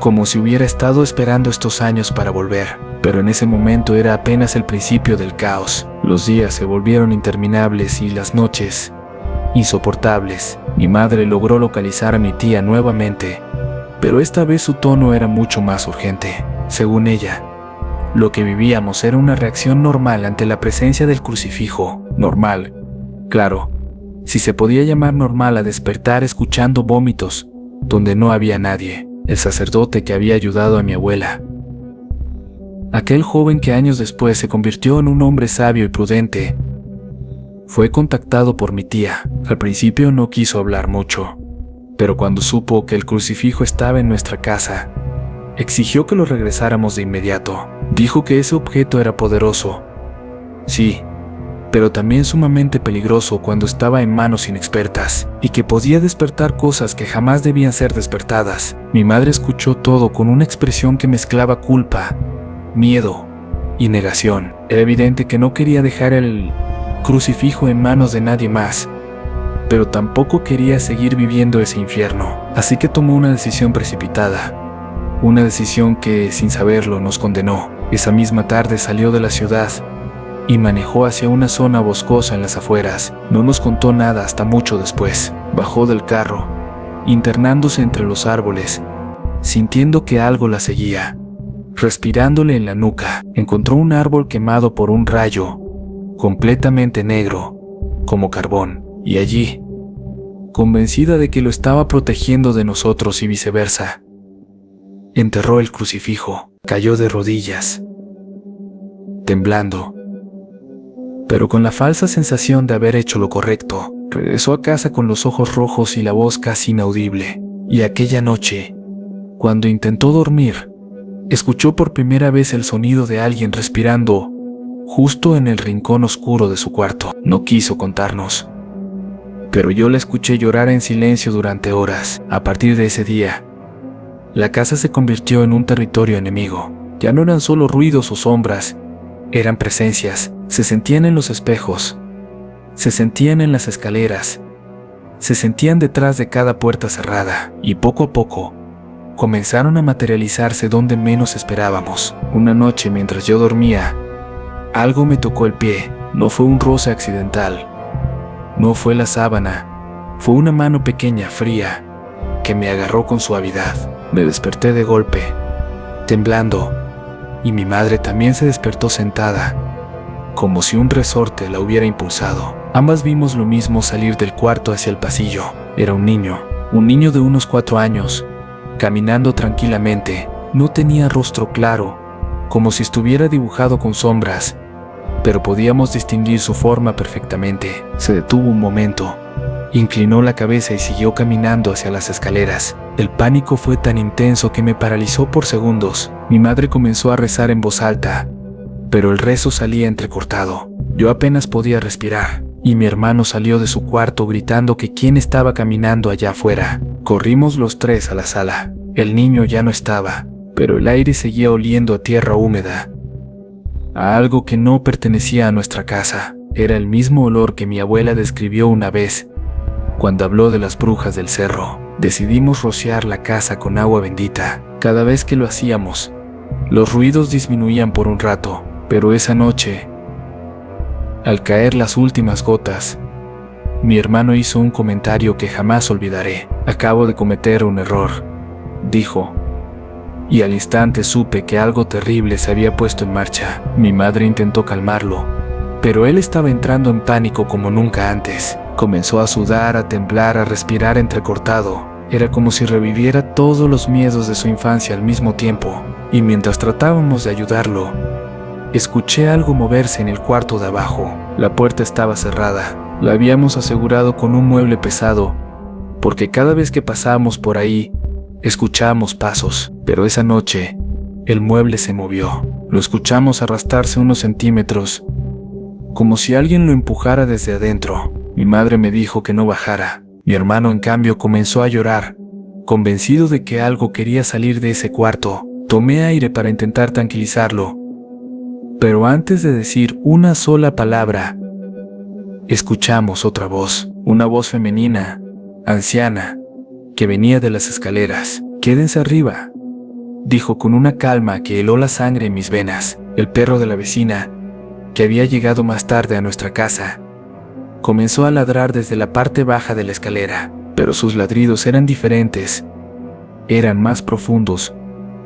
como si hubiera estado esperando estos años para volver. Pero en ese momento era apenas el principio del caos. Los días se volvieron interminables y las noches insoportables. Mi madre logró localizar a mi tía nuevamente, pero esta vez su tono era mucho más urgente. Según ella, lo que vivíamos era una reacción normal ante la presencia del crucifijo. Normal, claro, si se podía llamar normal a despertar escuchando vómitos donde no había nadie. El sacerdote que había ayudado a mi abuela, aquel joven que años después se convirtió en un hombre sabio y prudente, fue contactado por mi tía. Al principio no quiso hablar mucho, pero cuando supo que el crucifijo estaba en nuestra casa, exigió que lo regresáramos de inmediato. Dijo que ese objeto era poderoso, sí, pero también sumamente peligroso cuando estaba en manos inexpertas, y que podía despertar cosas que jamás debían ser despertadas. Mi madre escuchó todo con una expresión que mezclaba culpa, miedo y negación. Era evidente que no quería dejar el crucifijo en manos de nadie más, pero tampoco quería seguir viviendo ese infierno. Así que tomó una decisión precipitada, una decisión que, sin saberlo, nos condenó. Esa misma tarde salió de la ciudad y manejó hacia una zona boscosa en las afueras. No nos contó nada hasta mucho después. Bajó del carro, internándose entre los árboles, sintiendo que algo la seguía, respirándole en la nuca. Encontró un árbol quemado por un rayo, completamente negro, como carbón, y allí, convencida de que lo estaba protegiendo de nosotros y viceversa, enterró el crucifijo. Cayó de rodillas, temblando, pero con la falsa sensación de haber hecho lo correcto. Regresó a casa con los ojos rojos y la voz casi inaudible. Y aquella noche, cuando intentó dormir, escuchó por primera vez el sonido de alguien respirando justo en el rincón oscuro de su cuarto. No quiso contarnos, pero yo la escuché llorar en silencio durante horas. A partir de ese día, la casa se convirtió en un territorio enemigo. Ya no eran solo ruidos o sombras, eran presencias. Se sentían en los espejos, se sentían en las escaleras, se sentían detrás de cada puerta cerrada, y poco a poco comenzaron a materializarse donde menos esperábamos. Una noche, mientras yo dormía, algo me tocó el pie. No fue un roce accidental, no fue la sábana, fue una mano pequeña, fría, que me agarró con suavidad. Me desperté de golpe, temblando, y mi madre también se despertó sentada, como si un resorte la hubiera impulsado. Ambas vimos lo mismo salir del cuarto hacia el pasillo. Era un niño de unos 4 años, caminando tranquilamente. No tenía rostro claro, como si estuviera dibujado con sombras, pero podíamos distinguir su forma perfectamente. Se detuvo un momento, inclinó la cabeza y siguió caminando hacia las escaleras. El pánico fue tan intenso que me paralizó por segundos. Mi madre comenzó a rezar en voz alta, pero el rezo salía entrecortado. Yo apenas podía respirar, y mi hermano salió de su cuarto gritando que quién estaba caminando allá afuera. Corrimos los 3 a la sala. El niño ya no estaba, pero el aire seguía oliendo a tierra húmeda, a algo que no pertenecía a nuestra casa. Era el mismo olor que mi abuela describió una vez cuando habló de las brujas del cerro. Decidimos rociar la casa con agua bendita. Cada vez que lo hacíamos, los ruidos disminuían por un rato, pero esa noche, al caer las últimas gotas, mi hermano hizo un comentario que jamás olvidaré. «Acabo de cometer un error», dijo, y al instante supe que algo terrible se había puesto en marcha. Mi madre intentó calmarlo, pero él estaba entrando en pánico como nunca antes. Comenzó a sudar, a temblar, a respirar entrecortado. Era como si reviviera todos los miedos de su infancia al mismo tiempo, y mientras tratábamos de ayudarlo, escuché algo moverse en el cuarto de abajo. La puerta estaba cerrada. La habíamos asegurado con un mueble pesado, porque cada vez que pasábamos por ahí, escuchábamos pasos. Pero esa noche, el mueble se movió. Lo escuchamos arrastrarse unos centímetros, como si alguien lo empujara desde adentro. Mi madre me dijo que no bajara. Mi hermano, en cambio, comenzó a llorar, convencido de que algo quería salir de ese cuarto. Tomé aire para intentar tranquilizarlo, pero antes de decir una sola palabra, escuchamos otra voz, una voz femenina, anciana, que venía de las escaleras. «Quédense arriba», dijo con una calma que heló la sangre en mis venas. El perro de la vecina, que había llegado más tarde a nuestra casa, comenzó a ladrar desde la parte baja de la escalera, pero sus ladridos eran diferentes. Eran más profundos,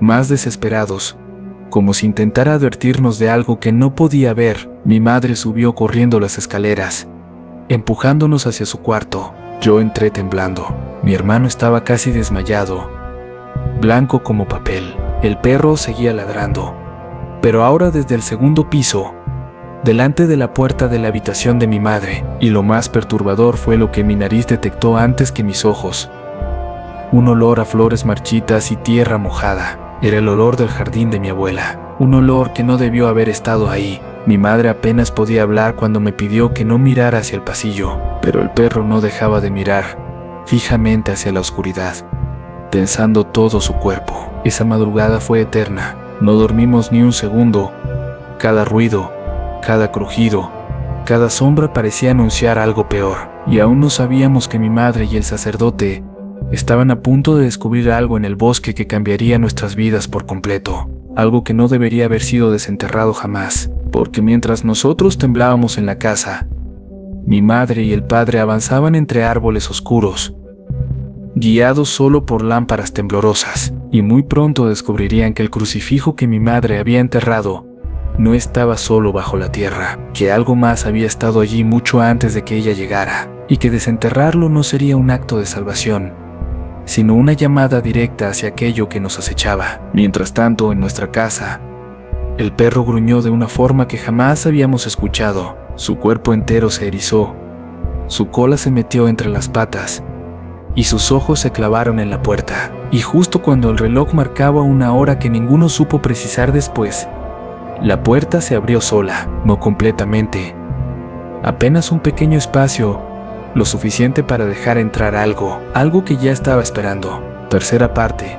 más desesperados, como si intentara advertirnos de algo que no podía ver. Mi madre subió corriendo las escaleras, empujándonos hacia su cuarto. Yo entré temblando. Mi hermano estaba casi desmayado, blanco como papel. El perro seguía ladrando, pero ahora desde el segundo piso, delante de la puerta de la habitación de mi madre. Y lo más perturbador fue lo que mi nariz detectó antes que mis ojos: un olor a flores marchitas y tierra mojada. Era el olor del jardín de mi abuela, un olor que no debió haber estado ahí. Mi madre apenas podía hablar cuando me pidió que no mirara hacia el pasillo, pero el perro no dejaba de mirar fijamente hacia la oscuridad, tensando todo su cuerpo. Esa madrugada fue eterna. No dormimos ni un segundo. Cada ruido, cada crujido, cada sombra parecía anunciar algo peor, y aún no sabíamos que mi madre y el sacerdote estaban a punto de descubrir algo en el bosque que cambiaría nuestras vidas por completo, algo que no debería haber sido desenterrado jamás, porque mientras nosotros temblábamos en la casa, mi madre y el padre avanzaban entre árboles oscuros, guiados solo por lámparas temblorosas, y muy pronto descubrirían que el crucifijo que mi madre había enterrado no estaba solo bajo la tierra, que algo más había estado allí mucho antes de que ella llegara, y que desenterrarlo no sería un acto de salvación, sino una llamada directa hacia aquello que nos acechaba. Mientras tanto, en nuestra casa, el perro gruñó de una forma que jamás habíamos escuchado. Su cuerpo entero se erizó, su cola se metió entre las patas, y sus ojos se clavaron en la puerta. Y justo cuando el reloj marcaba una hora que ninguno supo precisar después, la puerta se abrió sola, no completamente. Apenas un pequeño espacio, lo suficiente para dejar entrar algo que ya estaba esperando. Tercera parte,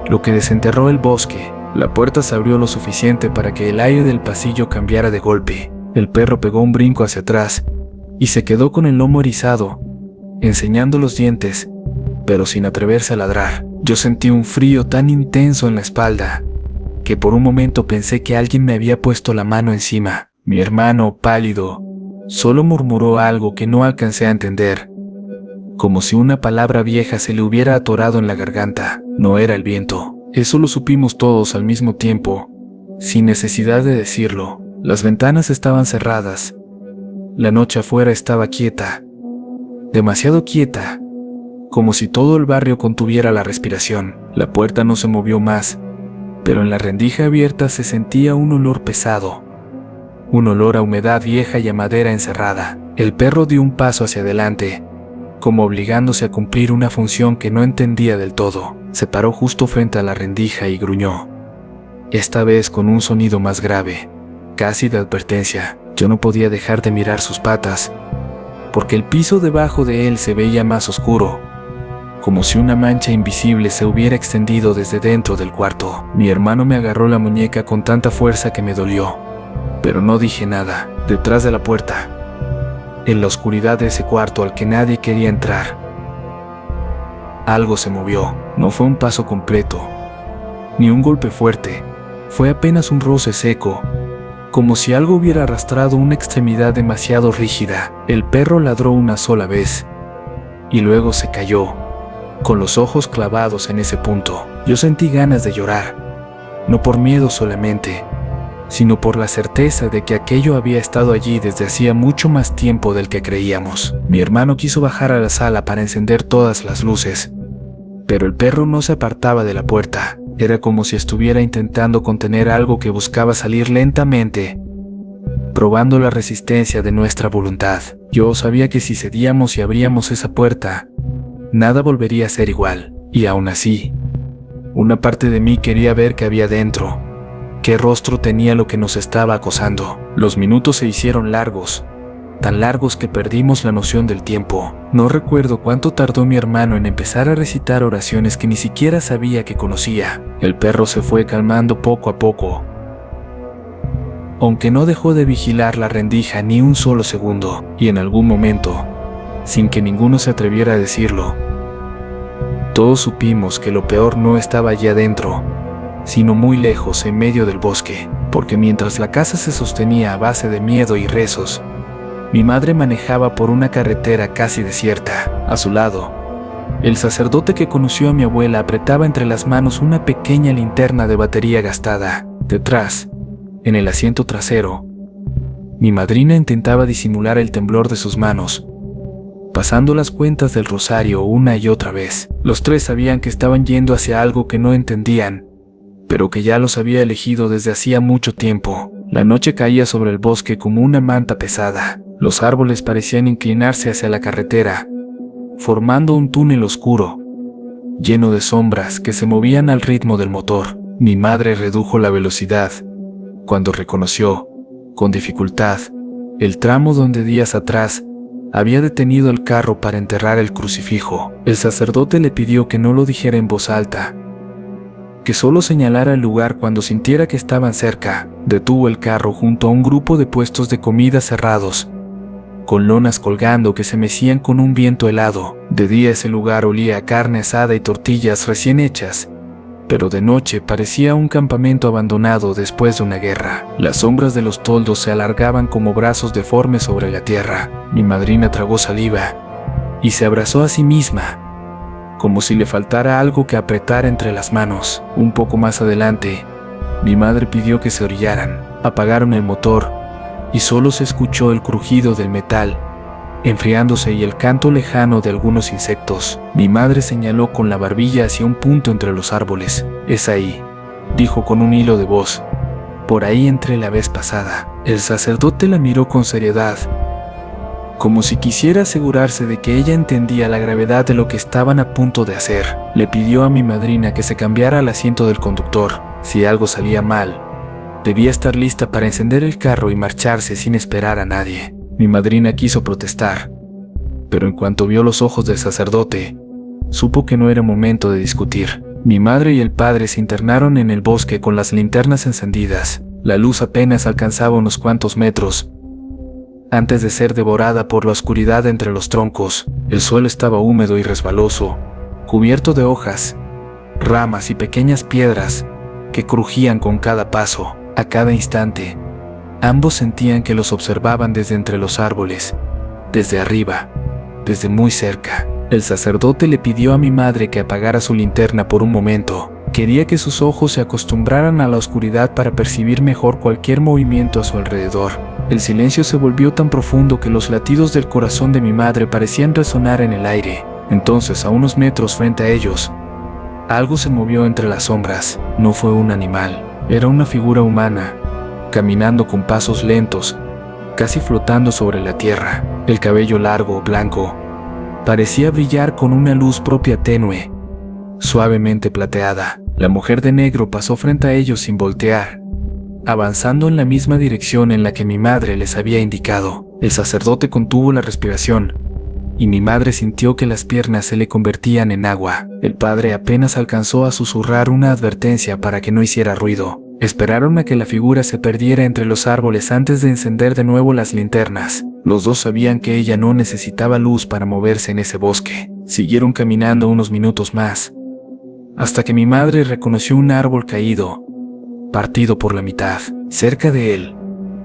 lo que desenterró el bosque. La puerta se abrió lo suficiente para que el aire del pasillo cambiara de golpe. El perro pegó un brinco hacia atrás y se quedó con el lomo erizado, enseñando los dientes, pero sin atreverse a ladrar. Yo sentí un frío tan intenso en la espalda que por un momento pensé que alguien me había puesto la mano encima. Mi hermano, pálido, solo murmuró algo que no alcancé a entender, como si una palabra vieja se le hubiera atorado en la garganta. No era el viento. Eso lo supimos todos al mismo tiempo, sin necesidad de decirlo. Las ventanas estaban cerradas. La noche afuera estaba quieta, demasiado quieta, como si todo el barrio contuviera la respiración. La puerta no se movió más, pero en la rendija abierta se sentía un olor pesado, un olor a humedad vieja y a madera encerrada. El perro dio un paso hacia adelante, como obligándose a cumplir una función que no entendía del todo. Se paró justo frente a la rendija y gruñó, esta vez con un sonido más grave, casi de advertencia. Yo no podía dejar de mirar sus patas, porque el piso debajo de él se veía más oscuro, como si una mancha invisible se hubiera extendido desde dentro del cuarto. Mi hermano me agarró la muñeca con tanta fuerza que me dolió, pero no dije nada. Detrás de la puerta, en la oscuridad de ese cuarto al que nadie quería entrar. Algo se movió. No fue un paso completo, ni un golpe fuerte. Fue apenas un roce seco, como si algo hubiera arrastrado una extremidad demasiado rígida. El perro ladró una sola vez, y luego se cayó, con los ojos clavados en ese punto. Yo sentí ganas de llorar, no por miedo solamente, sino por la certeza de que aquello había estado allí desde hacía mucho más tiempo del que creíamos. Mi hermano quiso bajar a la sala para encender todas las luces, pero el perro no se apartaba de la puerta. Era como si estuviera intentando contener algo que buscaba salir lentamente, probando la resistencia de nuestra voluntad. Yo sabía que si cedíamos y abríamos esa puerta, nada volvería a ser igual. Y aún así, una parte de mí quería ver qué había dentro, qué rostro tenía lo que nos estaba acosando. Los minutos se hicieron largos, tan largos que perdimos la noción del tiempo. No recuerdo cuánto tardó mi hermano en empezar a recitar oraciones que ni siquiera sabía que conocía. El perro se fue calmando poco a poco, aunque no dejó de vigilar la rendija ni un solo segundo, y en algún momento, sin que ninguno se atreviera a decirlo, todos supimos que lo peor no estaba allá adentro, sino muy lejos en medio del bosque, porque mientras la casa se sostenía a base de miedo y rezos, mi madre manejaba por una carretera casi desierta. A su lado, el sacerdote que conoció a mi abuela apretaba entre las manos una pequeña linterna de batería gastada. Detrás, en el asiento trasero, mi madrina intentaba disimular el temblor de sus manos, pasando las cuentas del rosario una y otra vez. Los tres sabían que estaban yendo hacia algo que no entendían, pero que ya los había elegido desde hacía mucho tiempo. La noche caía sobre el bosque como una manta pesada. Los árboles parecían inclinarse hacia la carretera, formando un túnel oscuro, lleno de sombras que se movían al ritmo del motor. Mi madre redujo la velocidad cuando reconoció, con dificultad, el tramo donde días atrás había detenido el carro para enterrar el crucifijo. El sacerdote le pidió que no lo dijera en voz alta, que solo señalara el lugar cuando sintiera que estaban cerca. Detuvo el carro junto a un grupo de puestos de comida cerrados, con lonas colgando que se mecían con un viento helado. De día ese lugar olía a carne asada y tortillas recién hechas, pero de noche parecía un campamento abandonado después de una guerra. Las sombras de los toldos se alargaban como brazos deformes sobre la tierra. Mi madrina tragó saliva y se abrazó a sí misma, como si le faltara algo que apretar entre las manos. Un poco más adelante, mi madre pidió que se orillaran. Apagaron el motor y solo se escuchó el crujido del metal enfriándose y el canto lejano de algunos insectos. Mi madre señaló con la barbilla hacia un punto entre los árboles. «Es ahí», dijo con un hilo de voz. «Por ahí entré la vez pasada». El sacerdote la miró con seriedad, como si quisiera asegurarse de que ella entendía la gravedad de lo que estaban a punto de hacer. Le pidió a mi madrina que se cambiara al asiento del conductor. Si algo salía mal, debía estar lista para encender el carro y marcharse sin esperar a nadie. Mi madrina quiso protestar, pero en cuanto vio los ojos del sacerdote, supo que no era momento de discutir. Mi madre y el padre se internaron en el bosque con las linternas encendidas. La luz apenas alcanzaba unos cuantos metros, antes de ser devorada por la oscuridad entre los troncos. El suelo estaba húmedo y resbaloso, cubierto de hojas, ramas y pequeñas piedras que crujían con cada paso. A cada instante, ambos sentían que los observaban desde entre los árboles, desde arriba, desde muy cerca. El sacerdote le pidió a mi madre que apagara su linterna por un momento. Quería que sus ojos se acostumbraran a la oscuridad para percibir mejor cualquier movimiento a su alrededor. El silencio se volvió tan profundo que los latidos del corazón de mi madre parecían resonar en el aire. Entonces, a unos metros frente a ellos, algo se movió entre las sombras. No fue un animal, era una figura humana, caminando con pasos lentos, casi flotando sobre la tierra. El cabello largo, blanco, parecía brillar con una luz propia tenue, suavemente plateada. La mujer de negro pasó frente a ellos sin voltear, avanzando en la misma dirección en la que mi madre les había indicado. El sacerdote contuvo la respiración, y mi madre sintió que las piernas se le convertían en agua. El padre apenas alcanzó a susurrar una advertencia para que no hiciera ruido. Esperaron a que la figura se perdiera entre los árboles antes de encender de nuevo las linternas. Los dos sabían que ella no necesitaba luz para moverse en ese bosque. Siguieron caminando unos minutos más, hasta que mi madre reconoció un árbol caído, partido por la mitad. Cerca de él,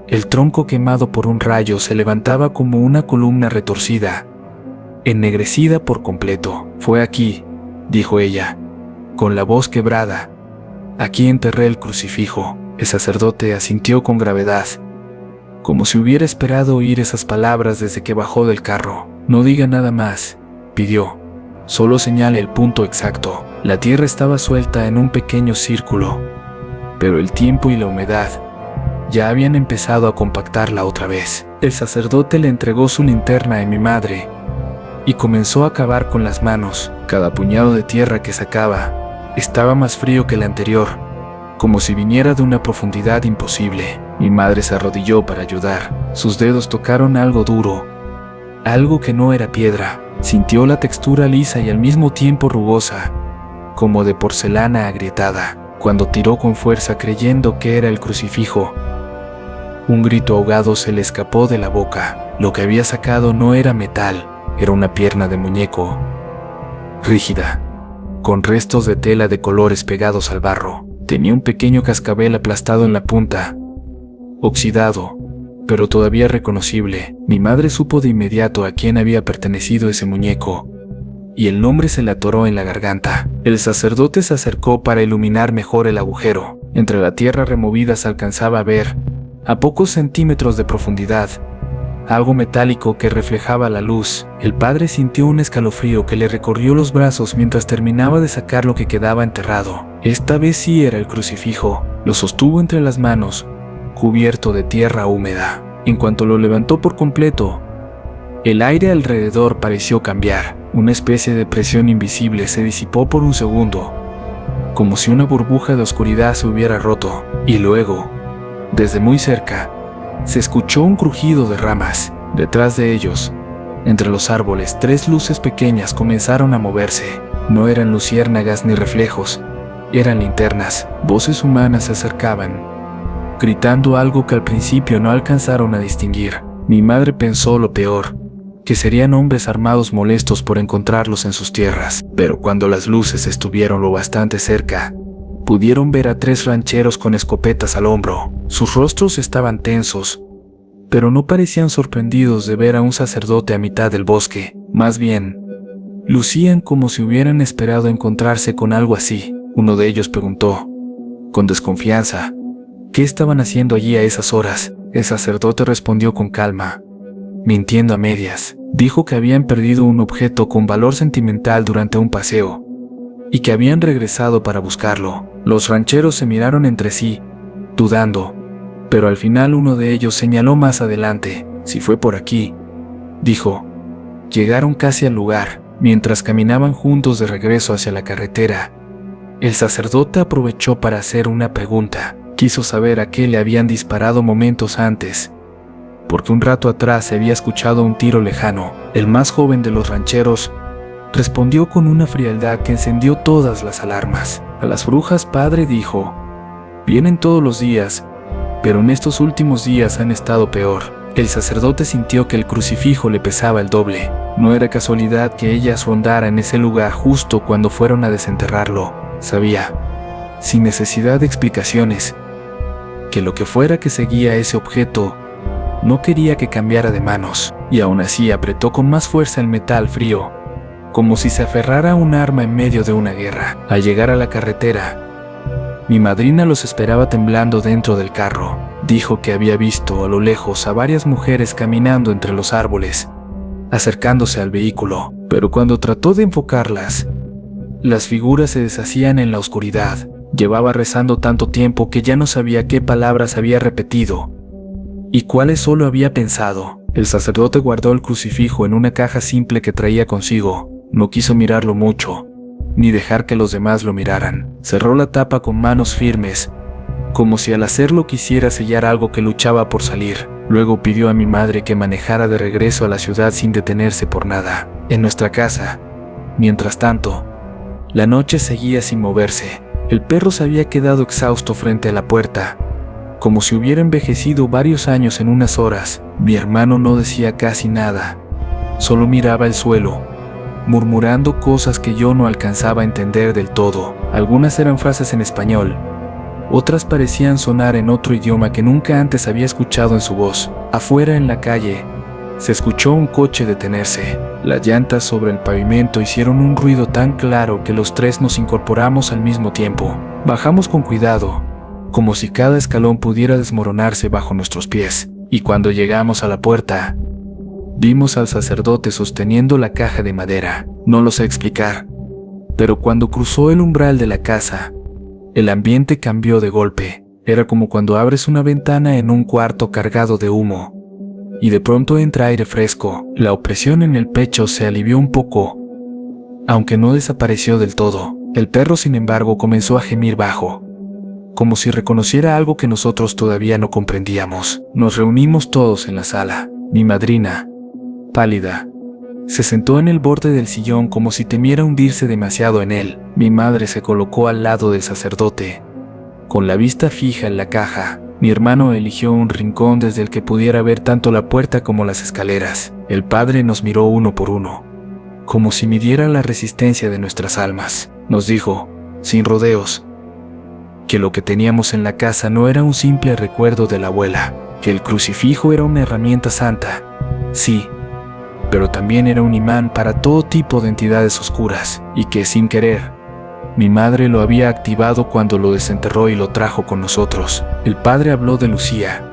el tronco quemado por un rayo se levantaba como una columna retorcida, ennegrecida por completo. «Fue aquí», dijo ella, con la voz quebrada. «Aquí enterré el crucifijo». El sacerdote asintió con gravedad, como si hubiera esperado oír esas palabras desde que bajó del carro. «No diga nada más», pidió. «Solo señale el punto exacto». La tierra estaba suelta en un pequeño círculo, pero el tiempo y la humedad ya habían empezado a compactarla otra vez. El sacerdote le entregó su linterna a mi madre y comenzó a cavar con las manos. Cada puñado de tierra que sacaba estaba más frío que el anterior, como si viniera de una profundidad imposible. Mi madre se arrodilló para ayudar. Sus dedos tocaron algo duro, algo que no era piedra. Sintió la textura lisa y al mismo tiempo rugosa, como de porcelana agrietada. Cuando tiró con fuerza creyendo que era el crucifijo, un grito ahogado se le escapó de la boca. Lo que había sacado no era metal, era una pierna de muñeco, rígida, con restos de tela de colores pegados al barro. Tenía un pequeño cascabel aplastado en la punta, oxidado, pero todavía reconocible. Mi madre supo de inmediato a quién había pertenecido ese muñeco, y el nombre se le atoró en la garganta. El sacerdote se acercó para iluminar mejor el agujero. Entre la tierra removida se alcanzaba a ver, a pocos centímetros de profundidad, algo metálico que reflejaba la luz. El padre sintió un escalofrío que le recorrió los brazos mientras terminaba de sacar lo que quedaba enterrado. Esta vez sí era el crucifijo. Lo sostuvo entre las manos, cubierto de tierra húmeda. En cuanto lo levantó por completo, el aire alrededor pareció cambiar. Una especie de presión invisible se disipó por un segundo, como si una burbuja de oscuridad se hubiera roto. Y luego, desde muy cerca, se escuchó un crujido de ramas. Detrás de ellos, entre los árboles, 3 luces pequeñas comenzaron a moverse. No eran luciérnagas ni reflejos, eran linternas. Voces humanas se acercaban, gritando algo que al principio no alcanzaron a distinguir. Mi madre pensó lo peor, que serían hombres armados molestos por encontrarlos en sus tierras. Pero cuando las luces estuvieron lo bastante cerca, pudieron ver a 3 rancheros con escopetas al hombro. Sus rostros estaban tensos, pero no parecían sorprendidos de ver a un sacerdote a mitad del bosque. Más bien, lucían como si hubieran esperado encontrarse con algo así. Uno de ellos preguntó, con desconfianza, ¿qué estaban haciendo allí a esas horas? El sacerdote respondió con calma, mintiendo a medias. Dijo que habían perdido un objeto con valor sentimental durante un paseo y que habían regresado para buscarlo. Los rancheros se miraron entre sí, dudando, pero al final uno de ellos señaló más adelante. «Si fue por aquí», dijo. Llegaron casi al lugar. Mientras caminaban juntos de regreso hacia la carretera, el sacerdote aprovechó para hacer una pregunta. Quiso saber a qué le habían disparado momentos antes, porque un rato atrás se había escuchado un tiro lejano. El más joven de los rancheros respondió con una frialdad que encendió todas las alarmas. «A las brujas, padre», dijo. «Vienen todos los días, pero en estos últimos días han estado peor». El sacerdote sintió que el crucifijo le pesaba el doble. No era casualidad que ellas rondara en ese lugar justo cuando fueron a desenterrarlo. Sabía, sin necesidad de explicaciones, que lo que fuera que seguía ese objeto no quería que cambiara de manos, y aún así apretó con más fuerza el metal frío, como si se aferrara a un arma en medio de una guerra. Al llegar a la carretera, mi madrina los esperaba temblando dentro del carro. Dijo que había visto a lo lejos a varias mujeres caminando entre los árboles, acercándose al vehículo, pero cuando trató de enfocarlas, las figuras se deshacían en la oscuridad. Llevaba rezando tanto tiempo que ya no sabía qué palabras había repetido y cuáles solo había pensado. El sacerdote guardó el crucifijo en una caja simple que traía consigo. No quiso mirarlo mucho, ni dejar que los demás lo miraran. Cerró la tapa con manos firmes, como si al hacerlo quisiera sellar algo que luchaba por salir. Luego pidió a mi madre que manejara de regreso a la ciudad sin detenerse por nada. En nuestra casa, mientras tanto, la noche seguía sin moverse. El perro se había quedado exhausto frente a la puerta, como si hubiera envejecido varios años en unas horas. Mi hermano no decía casi nada, solo miraba el suelo, murmurando cosas que yo no alcanzaba a entender del todo. Algunas eran frases en español, otras parecían sonar en otro idioma que nunca antes había escuchado en su voz. Afuera en la calle, se escuchó un coche detenerse. Las llantas sobre el pavimento hicieron un ruido tan claro que los tres nos incorporamos al mismo tiempo. Bajamos con cuidado, como si cada escalón pudiera desmoronarse bajo nuestros pies, y cuando llegamos a la puerta, vimos al sacerdote sosteniendo la caja de madera. No lo sé explicar, pero cuando cruzó el umbral de la casa, el ambiente cambió de golpe. Era como cuando abres una ventana en un cuarto cargado de humo, y de pronto entra aire fresco. La opresión en el pecho se alivió un poco, aunque no desapareció del todo. El perro, sin embargo, comenzó a gemir bajo, como si reconociera algo que nosotros todavía no comprendíamos. Nos reunimos todos en la sala. Mi madrina, pálida, se sentó en el borde del sillón como si temiera hundirse demasiado en él. Mi madre se colocó al lado del sacerdote, con la vista fija en la caja. Mi hermano eligió un rincón desde el que pudiera ver tanto la puerta como las escaleras. El padre nos miró uno por uno, como si midiera la resistencia de nuestras almas. Nos dijo, sin rodeos, que lo que teníamos en la casa no era un simple recuerdo de la abuela, que el crucifijo era una herramienta santa, sí, pero también era un imán para todo tipo de entidades oscuras, y que sin querer, mi madre lo había activado cuando lo desenterró y lo trajo con nosotros. El padre habló de Lucía,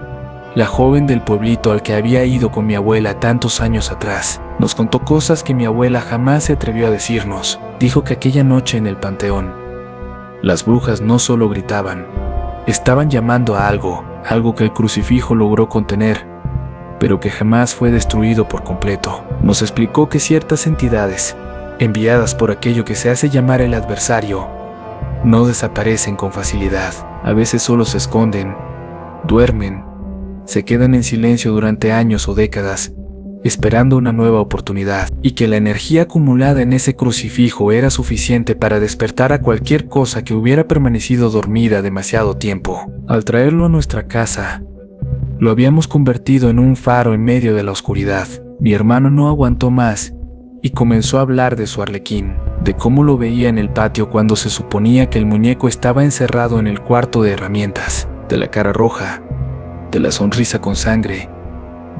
la joven del pueblito al que había ido con mi abuela tantos años atrás. Nos contó cosas que mi abuela jamás se atrevió a decirnos. Dijo que aquella noche en el panteón, las brujas no solo gritaban, estaban llamando a algo que el crucifijo logró contener, pero que jamás fue destruido por completo. Nos explicó que ciertas entidades, enviadas por aquello que se hace llamar el adversario, no desaparecen con facilidad. A veces solo se esconden, duermen, se quedan en silencio durante años o décadas, esperando una nueva oportunidad, y que la energía acumulada en ese crucifijo era suficiente para despertar a cualquier cosa que hubiera permanecido dormida demasiado tiempo. Al traerlo a nuestra casa, lo habíamos convertido en un faro en medio de la oscuridad. Mi hermano no aguantó más y comenzó a hablar de su arlequín, de cómo lo veía en el patio cuando se suponía que el muñeco estaba encerrado en el cuarto de herramientas, de la cara roja, de la sonrisa con sangre,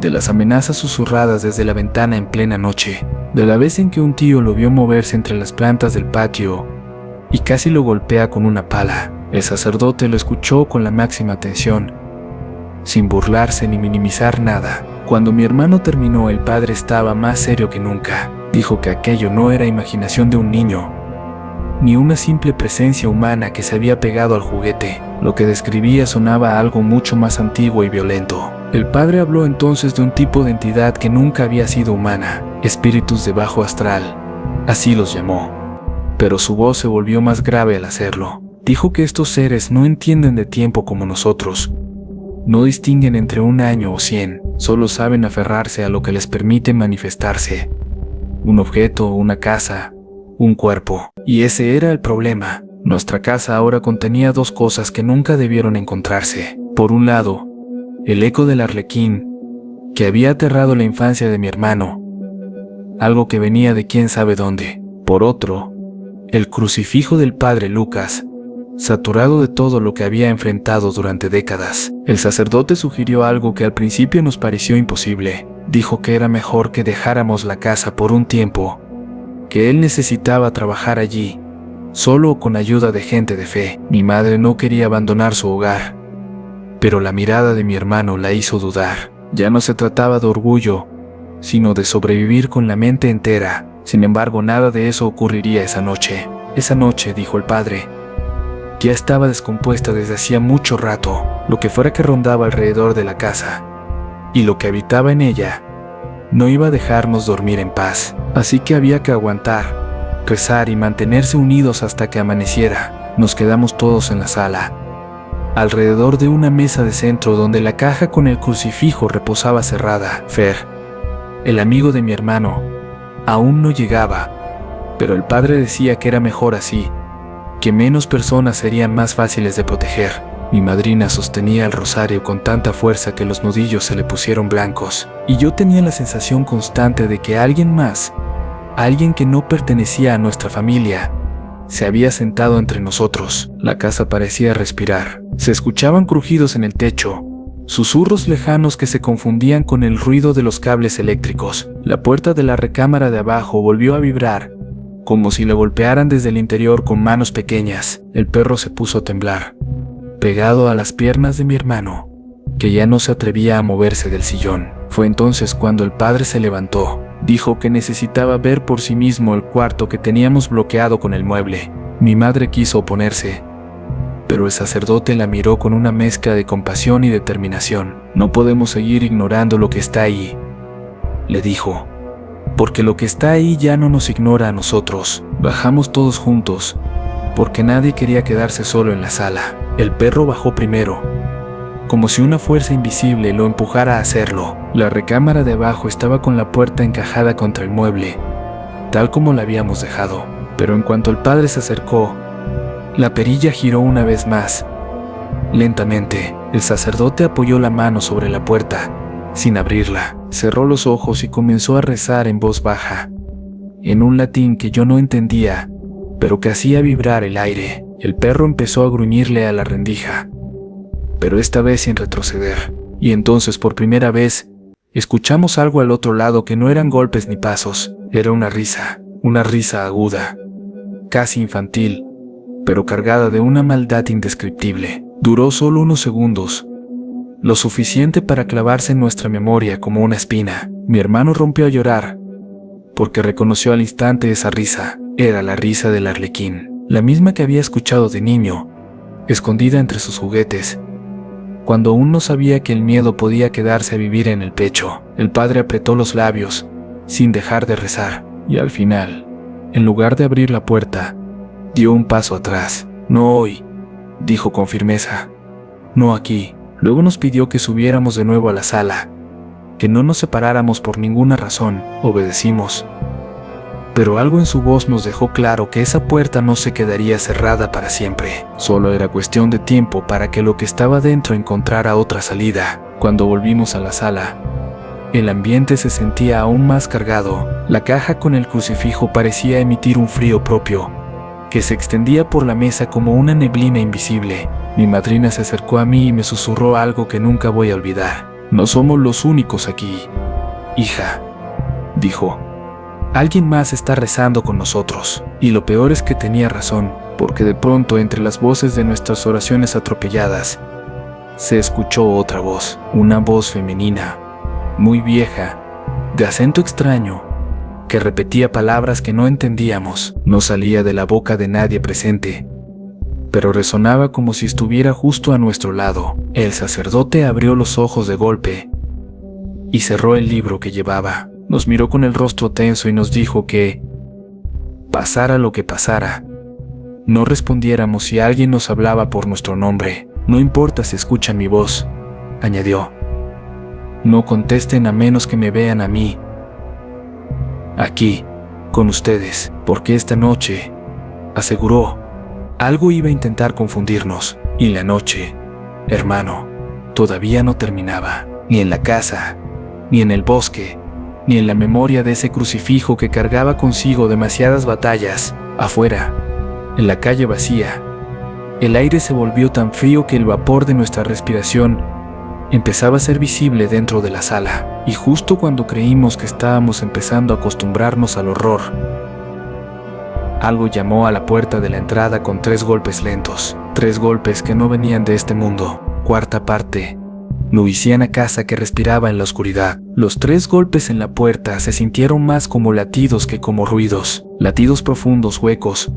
de las amenazas susurradas desde la ventana en plena noche, de la vez en que un tío lo vio moverse entre las plantas del patio y casi lo golpea con una pala. El sacerdote lo escuchó con la máxima atención, sin burlarse ni minimizar nada. Cuando mi hermano terminó, el padre estaba más serio que nunca. Dijo que aquello no era imaginación de un niño, ni una simple presencia humana que se había pegado al juguete. Lo que describía sonaba a algo mucho más antiguo y violento. El padre habló entonces de un tipo de entidad que nunca había sido humana, espíritus de bajo astral, así los llamó. Pero su voz se volvió más grave al hacerlo. Dijo que estos seres no entienden de tiempo como nosotros. No distinguen entre 1 año o 100, solo saben aferrarse a lo que les permite manifestarse. Un objeto, una casa, un cuerpo. Y ese era el problema. Nuestra casa ahora contenía 2 cosas que nunca debieron encontrarse. Por un lado, el eco del arlequín, que había aterrado la infancia de mi hermano, algo que venía de quién sabe dónde. Por otro, el crucifijo del padre Lucas, saturado de todo lo que había enfrentado durante décadas. El sacerdote sugirió algo que al principio nos pareció imposible. Dijo que era mejor que dejáramos la casa por un tiempo, que él necesitaba trabajar allí, solo o con ayuda de gente de fe. Mi madre no quería abandonar su hogar, pero la mirada de mi hermano la hizo dudar. Ya no se trataba de orgullo, sino de sobrevivir con la mente entera. Sin embargo, nada de eso ocurriría esa noche. Esa noche, dijo el padre, ya estaba descompuesta desde hacía mucho rato. Lo que fuera que rondaba alrededor de la casa y lo que habitaba en ella no iba a dejarnos dormir en paz. Así que había que aguantar, rezar y mantenerse unidos hasta que amaneciera. Nos quedamos todos en la sala, alrededor de una mesa de centro donde la caja con el crucifijo reposaba cerrada. Fer, el amigo de mi hermano, aún no llegaba, pero el padre decía que era mejor así, que menos personas serían más fáciles de proteger. Mi madrina sostenía el rosario con tanta fuerza que los nudillos se le pusieron blancos, y yo tenía la sensación constante de que alguien más, alguien que no pertenecía a nuestra familia, se había sentado entre nosotros. La casa parecía respirar. Se escuchaban crujidos en el techo, susurros lejanos que se confundían con el ruido de los cables eléctricos. La puerta de la recámara de abajo volvió a vibrar, como si la golpearan desde el interior con manos pequeñas. El perro se puso a temblar, pegado a las piernas de mi hermano, que ya no se atrevía a moverse del sillón. Fue entonces cuando el padre se levantó. Dijo que necesitaba ver por sí mismo el cuarto que teníamos bloqueado con el mueble. Mi madre quiso oponerse, pero el sacerdote la miró con una mezcla de compasión y determinación. No podemos seguir ignorando lo que está ahí, le dijo, porque lo que está ahí ya no nos ignora a nosotros. Bajamos todos juntos, porque nadie quería quedarse solo en la sala. El perro bajó primero, como si una fuerza invisible lo empujara a hacerlo. La recámara de abajo estaba con la puerta encajada contra el mueble, tal como la habíamos dejado. Pero en cuanto el padre se acercó, la perilla giró una vez más. Lentamente, el sacerdote apoyó la mano sobre la puerta, sin abrirla. Cerró los ojos y comenzó a rezar en voz baja, en un latín que yo no entendía, pero que hacía vibrar el aire. El perro empezó a gruñirle a la rendija, pero esta vez sin retroceder. Y entonces, por primera vez, escuchamos algo al otro lado que no eran golpes ni pasos. Era una risa aguda, casi infantil, pero cargada de una maldad indescriptible. Duró solo unos segundos, lo suficiente para clavarse en nuestra memoria como una espina. Mi hermano rompió a llorar, porque reconoció al instante esa risa. Era la risa del arlequín, la misma que había escuchado de niño, escondida entre sus juguetes, cuando aún no sabía que el miedo podía quedarse a vivir en el pecho. El padre apretó los labios, sin dejar de rezar, y al final, en lugar de abrir la puerta, dio un paso atrás. «No hoy», dijo con firmeza, «no aquí». Luego nos pidió que subiéramos de nuevo a la sala, que no nos separáramos por ninguna razón. Obedecimos, pero algo en su voz nos dejó claro que esa puerta no se quedaría cerrada para siempre. Solo era cuestión de tiempo para que lo que estaba dentro encontrara otra salida. Cuando volvimos a la sala, el ambiente se sentía aún más cargado. La caja con el crucifijo parecía emitir un frío propio, que se extendía por la mesa como una neblina invisible. Mi madrina se acercó a mí y me susurró algo que nunca voy a olvidar. «No somos los únicos aquí, hija», dijo. «Alguien más está rezando con nosotros». Y lo peor es que tenía razón, porque de pronto entre las voces de nuestras oraciones atropelladas, se escuchó otra voz, una voz femenina, muy vieja, de acento extraño, que repetía palabras que no entendíamos. No salía de la boca de nadie presente, pero resonaba como si estuviera justo a nuestro lado. El sacerdote abrió los ojos de golpe y cerró el libro que llevaba. Nos miró con el rostro tenso y nos dijo que, pasara lo que pasara, no respondiéramos si alguien nos hablaba por nuestro nombre. «No importa si escuchan mi voz», añadió. «No contesten a menos que me vean a mí, aquí, con ustedes, porque esta noche», aseguró, «algo iba a intentar confundirnos. Y la noche, hermano, todavía no terminaba. Ni en la casa, ni en el bosque, ni en la memoria de ese crucifijo que cargaba consigo demasiadas batallas. Afuera, en la calle vacía, el aire se volvió tan frío que el vapor de nuestra respiración empezaba a ser visible dentro de la sala. Y justo cuando creímos que estábamos empezando a acostumbrarnos al horror, algo llamó a la puerta de la entrada con 3 golpes lentos, 3 golpes que no venían de este mundo. Cuarta parte, Luisiana casa que respiraba en la oscuridad. Los 3 golpes en la puerta se sintieron más como latidos que como ruidos, latidos profundos, huecos,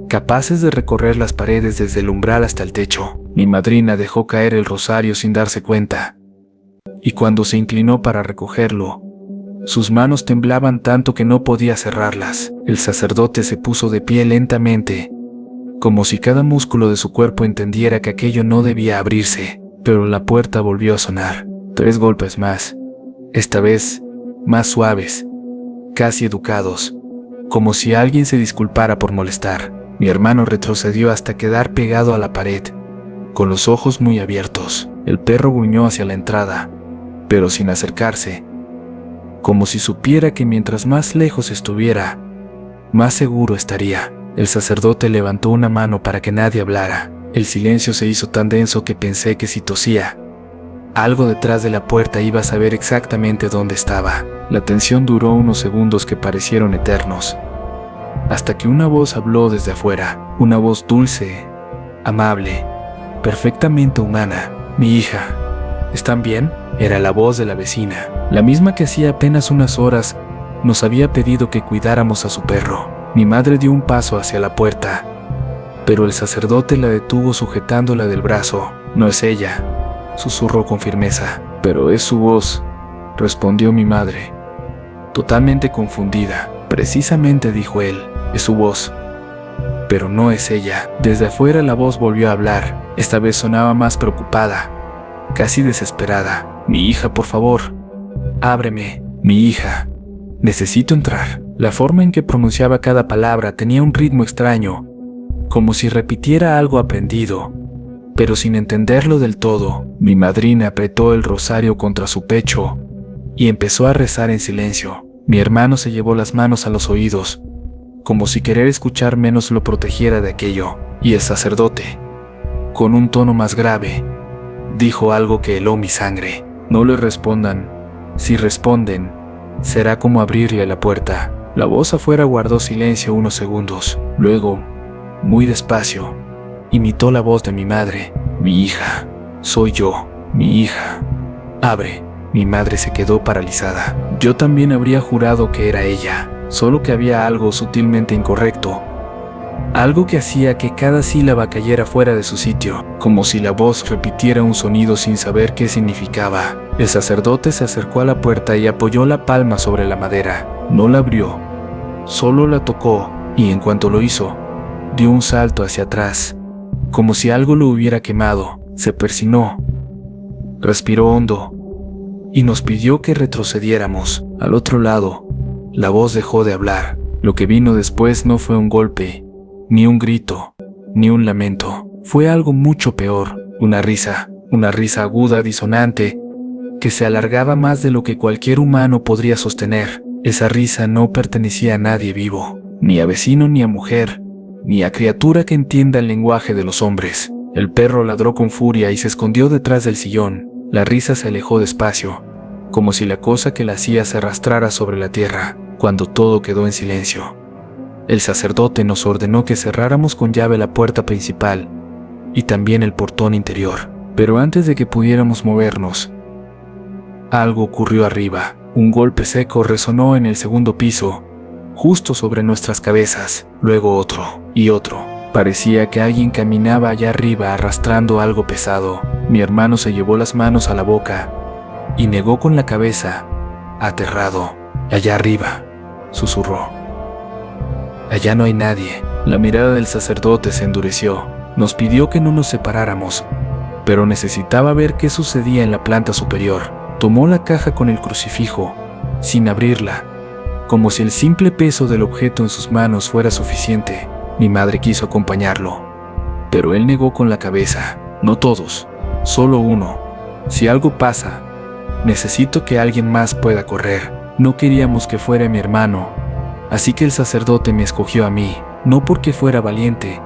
capaces de recorrer las paredes desde el umbral hasta el techo. Mi madrina dejó caer el rosario sin darse cuenta, y cuando se inclinó para recogerlo, sus manos temblaban tanto que no podía cerrarlas. El sacerdote se puso de pie lentamente, como si cada músculo de su cuerpo entendiera que aquello no debía abrirse. Pero la puerta volvió a sonar. 3 golpes más, esta vez más suaves, casi educados, como si alguien se disculpara por molestar. Mi hermano retrocedió hasta quedar pegado a la pared, con los ojos muy abiertos. El perro gruñó hacia la entrada, pero sin acercarse, como si supiera que mientras más lejos estuviera, más seguro estaría. El sacerdote levantó una mano para que nadie hablara. El silencio se hizo tan denso que pensé que si tosía, algo detrás de la puerta iba a saber exactamente dónde estaba. La tensión duró unos segundos que parecieron eternos, hasta que una voz habló desde afuera, una voz dulce, amable, perfectamente humana. «Mi hija, ¿están bien?». Era la voz de la vecina, la misma que hacía apenas unas horas nos había pedido que cuidáramos a su perro. Mi madre dio un paso hacia la puerta, pero el sacerdote la detuvo sujetándola del brazo. «No es ella», susurró con firmeza. «Pero es su voz», respondió mi madre, totalmente confundida. «Precisamente», dijo él, «es su voz, pero no es ella». Desde afuera la voz volvió a hablar. Esta vez sonaba más preocupada, casi desesperada. «Mi hija, por favor, ábreme. Mi hija, necesito entrar». La forma en que pronunciaba cada palabra tenía un ritmo extraño, como si repitiera algo aprendido, pero sin entenderlo del todo. Mi madrina apretó el rosario contra su pecho y empezó a rezar en silencio. Mi hermano se llevó las manos a los oídos, como si querer escuchar menos lo protegiera de aquello, y el sacerdote, con un tono más grave, dijo algo que heló mi sangre. «No le respondan. Si responden, será como abrirle la puerta». La voz afuera guardó silencio unos segundos. Luego, muy despacio, imitó la voz de mi madre. «Mi hija, soy yo. Mi hija, abre». Mi madre se quedó paralizada. Yo también habría jurado que era ella, solo que había algo sutilmente incorrecto, algo que hacía que cada sílaba cayera fuera de su sitio, como si la voz repitiera un sonido sin saber qué significaba. El sacerdote se acercó a la puerta y apoyó la palma sobre la madera. No la abrió, solo la tocó, y en cuanto lo hizo, dio un salto hacia atrás, como si algo lo hubiera quemado. Se persinó, respiró hondo, y nos pidió que retrocediéramos. Al otro lado, la voz dejó de hablar. Lo que vino después no fue un golpe, ni un grito, ni un lamento. Fue algo mucho peor, una risa aguda, disonante, que se alargaba más de lo que cualquier humano podría sostener. Esa risa no pertenecía a nadie vivo, ni a vecino, ni a mujer, ni a criatura que entienda el lenguaje de los hombres. El perro ladró con furia y se escondió detrás del sillón. La risa se alejó despacio, como si la cosa que la hacía se arrastrara sobre la tierra, cuando todo quedó en silencio. El sacerdote nos ordenó que cerráramos con llave la puerta principal y también el portón interior. Pero antes de que pudiéramos movernos, algo ocurrió arriba. Un golpe seco resonó en el segundo piso, justo sobre nuestras cabezas. Luego otro y otro. Parecía que alguien caminaba allá arriba arrastrando algo pesado. Mi hermano se llevó las manos a la boca y negó con la cabeza, aterrado. «Allá arriba», susurró. «Allá no hay nadie». La mirada del sacerdote se endureció. Nos pidió que no nos separáramos, pero necesitaba ver qué sucedía en la planta superior. Tomó la caja con el crucifijo, sin abrirla, como si el simple peso del objeto en sus manos fuera suficiente. Mi madre quiso acompañarlo, pero él negó con la cabeza. «No todos, solo uno. Si algo pasa, necesito que alguien más pueda correr». No queríamos que fuera mi hermano, así que el sacerdote me escogió a mí, no porque fuera valiente,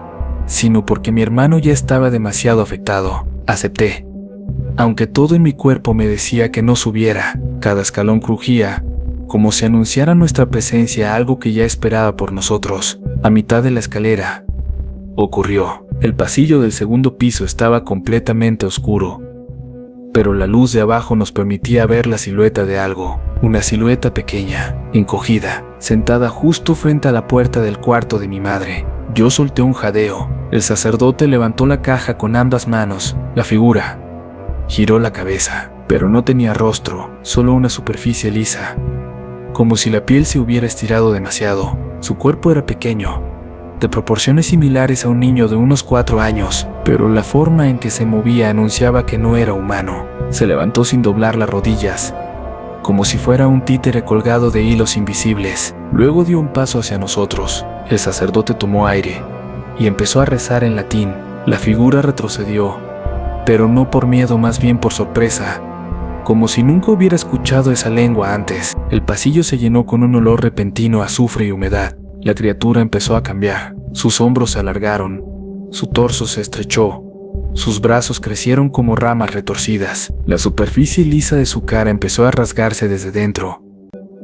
sino porque mi hermano ya estaba demasiado afectado. Acepté, aunque todo en mi cuerpo me decía que no subiera. Cada escalón crujía, como si anunciara nuestra presencia algo que ya esperaba por nosotros. A mitad de la escalera, ocurrió. El pasillo del segundo piso estaba completamente oscuro, pero la luz de abajo nos permitía ver la silueta de algo. Una silueta pequeña, encogida, sentada justo frente a la puerta del cuarto de mi madre. Yo solté un jadeo. El sacerdote levantó la caja con ambas manos. La figura giró la cabeza, pero no tenía rostro, solo una superficie lisa, como si la piel se hubiera estirado demasiado. Su cuerpo era pequeño, de proporciones similares a un niño de unos 4 años, pero la forma en que se movía anunciaba que no era humano. Se levantó sin doblar las rodillas, como si fuera un títere colgado de hilos invisibles. Luego dio un paso hacia nosotros. El sacerdote tomó aire y empezó a rezar en latín. La figura retrocedió, pero no por miedo, más bien por sorpresa, como si nunca hubiera escuchado esa lengua antes. El pasillo se llenó con un olor repentino a azufre y humedad. La criatura empezó a cambiar. Sus hombros se alargaron, su torso se estrechó, sus brazos crecieron como ramas retorcidas. La superficie lisa de su cara empezó a rasgarse desde dentro,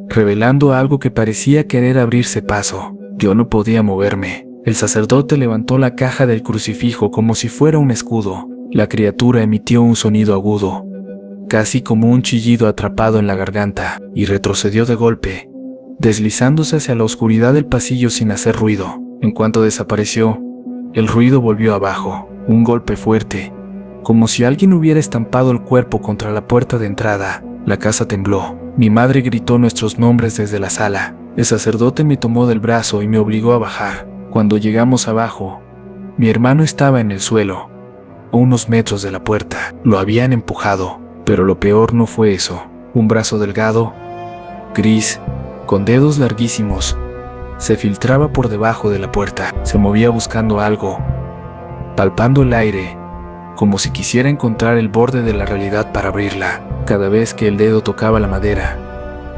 revelando algo que parecía querer abrirse paso. Yo no podía moverme. El sacerdote levantó la caja del crucifijo como si fuera un escudo. La criatura emitió un sonido agudo, casi como un chillido atrapado en la garganta, y retrocedió de golpe, deslizándose hacia la oscuridad del pasillo sin hacer ruido. En cuanto desapareció, el ruido volvió abajo, un golpe fuerte, como si alguien hubiera estampado el cuerpo contra la puerta de entrada. La casa tembló. Mi madre gritó nuestros nombres desde la sala. El sacerdote me tomó del brazo y me obligó a bajar. Cuando llegamos abajo, mi hermano estaba en el suelo, a unos metros de la puerta. Lo habían empujado, pero lo peor no fue eso. Un brazo delgado, gris, con dedos larguísimos, se filtraba por debajo de la puerta. Se movía buscando algo, palpando el aire, como si quisiera encontrar el borde de la realidad para abrirla. Cada vez que el dedo tocaba la madera,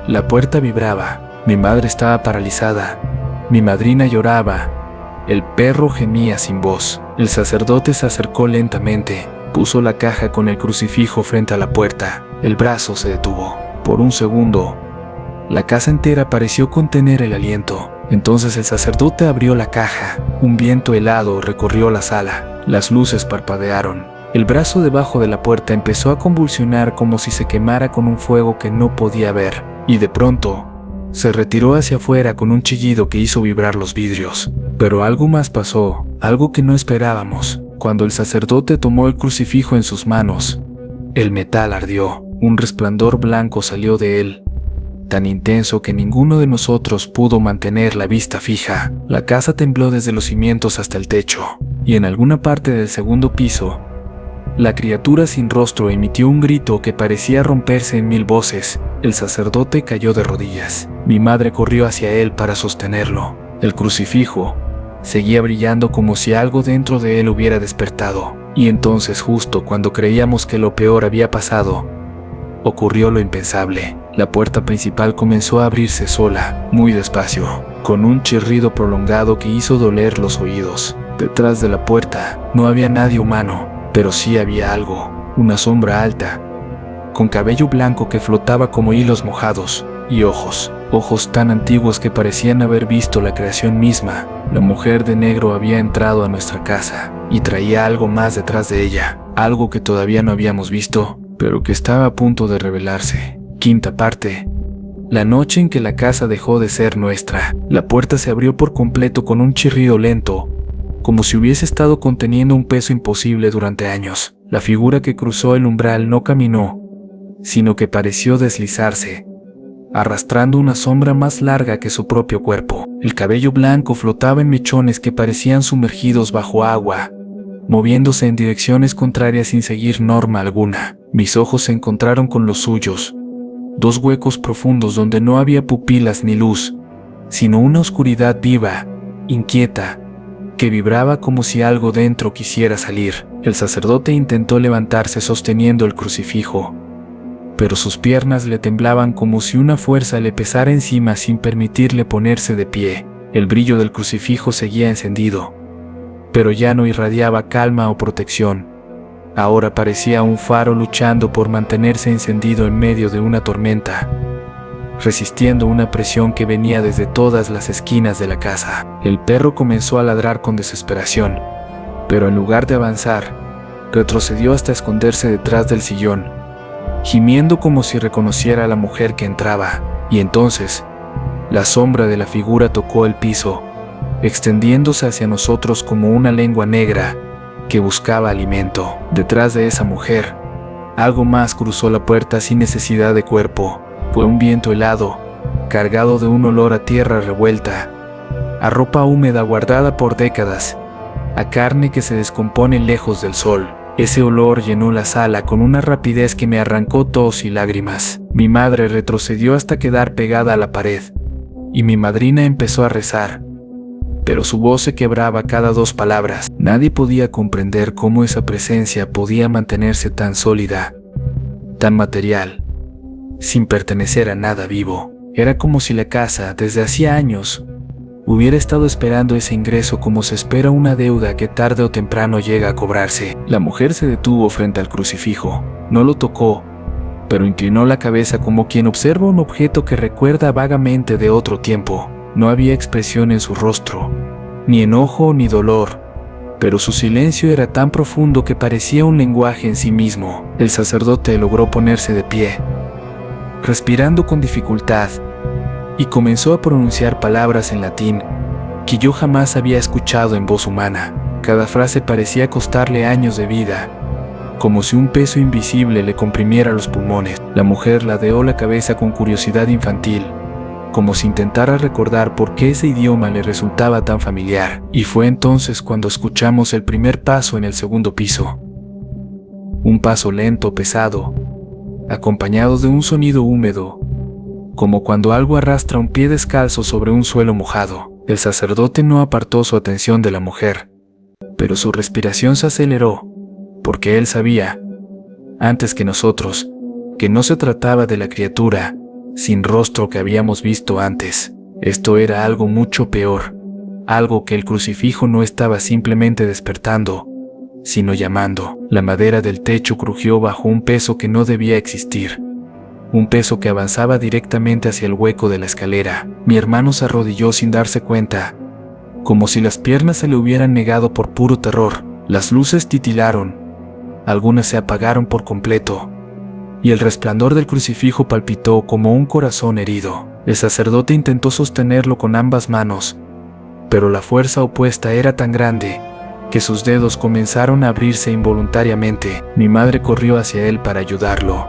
la puerta vibraba. Mi madre estaba paralizada, mi madrina lloraba, el perro gemía sin voz. El sacerdote se acercó lentamente, puso la caja con el crucifijo frente a la puerta. El brazo se detuvo. Por un segundo, la casa entera pareció contener el aliento. Entonces el sacerdote abrió la caja. Un viento helado recorrió la sala. Las luces parpadearon. El brazo debajo de la puerta empezó a convulsionar como si se quemara con un fuego que no podía ver. Y de pronto, se retiró hacia afuera con un chillido que hizo vibrar los vidrios. Pero algo más pasó, algo que no esperábamos. Cuando el sacerdote tomó el crucifijo en sus manos, el metal ardió. Un resplandor blanco salió de él, tan intenso que ninguno de nosotros pudo mantener la vista fija. La casa tembló desde los cimientos hasta el techo, y en alguna parte del segundo piso, la criatura sin rostro emitió un grito que parecía romperse en 1000 voces. El sacerdote cayó de rodillas. Mi madre corrió hacia él para sostenerlo. El crucifijo seguía brillando como si algo dentro de él hubiera despertado. Y entonces, justo cuando creíamos que lo peor había pasado, ocurrió lo impensable. La puerta principal comenzó a abrirse sola, muy despacio, con un chirrido prolongado que hizo doler los oídos. Detrás de la puerta no había nadie humano, pero sí había algo, una sombra alta, con cabello blanco que flotaba como hilos mojados, y ojos tan antiguos que parecían haber visto la creación misma. La mujer de negro había entrado a nuestra casa, y traía algo más detrás de ella, algo que todavía no habíamos visto, pero que estaba a punto de revelarse. Quinta parte. La noche en que la casa dejó de ser nuestra. La puerta se abrió por completo con un chirrido lento, como si hubiese estado conteniendo un peso imposible durante años. La figura que cruzó el umbral no caminó, sino que pareció deslizarse, arrastrando una sombra más larga que su propio cuerpo. El cabello blanco flotaba en mechones que parecían sumergidos bajo agua, moviéndose en direcciones contrarias sin seguir norma alguna. Mis ojos se encontraron con los suyos, dos huecos profundos donde no había pupilas ni luz, sino una oscuridad viva, inquieta, que vibraba como si algo dentro quisiera salir. El sacerdote intentó levantarse sosteniendo el crucifijo, pero sus piernas le temblaban como si una fuerza le pesara encima sin permitirle ponerse de pie. El brillo del crucifijo seguía encendido, pero ya no irradiaba calma o protección. Ahora parecía un faro luchando por mantenerse encendido en medio de una tormenta, resistiendo una presión que venía desde todas las esquinas de la casa. El perro comenzó a ladrar con desesperación, pero en lugar de avanzar, retrocedió hasta esconderse detrás del sillón, gimiendo como si reconociera a la mujer que entraba. Y entonces, la sombra de la figura tocó el piso, extendiéndose hacia nosotros como una lengua negra que buscaba alimento. Detrás de esa mujer, algo más cruzó la puerta sin necesidad de cuerpo. Fue un viento helado, cargado de un olor a tierra revuelta, a ropa húmeda guardada por décadas, a carne que se descompone lejos del sol. Ese olor llenó la sala con una rapidez que me arrancó tos y lágrimas. Mi madre retrocedió hasta quedar pegada a la pared, y mi madrina empezó a rezar, pero su voz se quebraba cada 2 palabras. Nadie podía comprender cómo esa presencia podía mantenerse tan sólida, tan material, sin pertenecer a nada vivo. Era como si la casa, desde hacía años, hubiera estado esperando ese ingreso como se espera una deuda que tarde o temprano llega a cobrarse. La mujer se detuvo frente al crucifijo. No lo tocó, pero inclinó la cabeza como quien observa un objeto que recuerda vagamente de otro tiempo. No había expresión en su rostro, ni enojo ni dolor, pero su silencio era tan profundo que parecía un lenguaje en sí mismo. El sacerdote logró ponerse de pie, respirando con dificultad, y comenzó a pronunciar palabras en latín que yo jamás había escuchado en voz humana. Cada frase parecía costarle años de vida, como si un peso invisible le comprimiera los pulmones. La mujer ladeó la cabeza con curiosidad infantil, como si intentara recordar por qué ese idioma le resultaba tan familiar. Y fue entonces cuando escuchamos el primer paso en el segundo piso. Un paso lento, pesado, acompañado de un sonido húmedo, como cuando algo arrastra un pie descalzo sobre un suelo mojado. El sacerdote no apartó su atención de la mujer, pero su respiración se aceleró, porque él sabía, antes que nosotros, que no se trataba de la criatura sin rostro que habíamos visto antes. Esto era algo mucho peor, algo que el crucifijo no estaba simplemente despertando, sino llamando. La madera del techo crujió bajo un peso que no debía existir, un peso que avanzaba directamente hacia el hueco de la escalera. Mi hermano se arrodilló sin darse cuenta, como si las piernas se le hubieran negado por puro terror. Las luces titilaron, algunas se apagaron por completo, y el resplandor del crucifijo palpitó como un corazón herido. El sacerdote intentó sostenerlo con ambas manos, pero la fuerza opuesta era tan grande que sus dedos comenzaron a abrirse involuntariamente. Mi madre corrió hacia él para ayudarlo,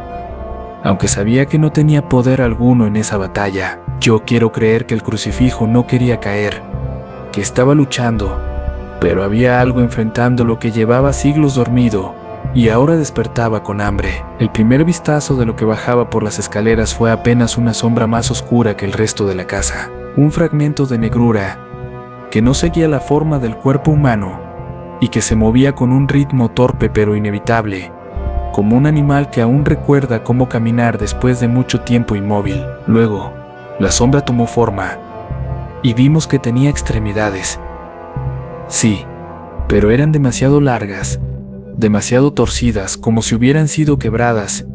aunque sabía que no tenía poder alguno en esa batalla. Yo quiero creer que el crucifijo no quería caer, que estaba luchando, pero había algo enfrentando lo que llevaba siglos dormido y ahora despertaba con hambre. El primer vistazo de lo que bajaba por las escaleras fue apenas una sombra más oscura que el resto de la casa, un fragmento de negrura que no seguía la forma del cuerpo humano y que se movía con un ritmo torpe pero inevitable, como un animal que aún recuerda cómo caminar después de mucho tiempo inmóvil. Luego, la sombra tomó forma, y vimos que tenía extremidades. Sí, pero eran demasiado largas, demasiado torcidas, como si hubieran sido quebradas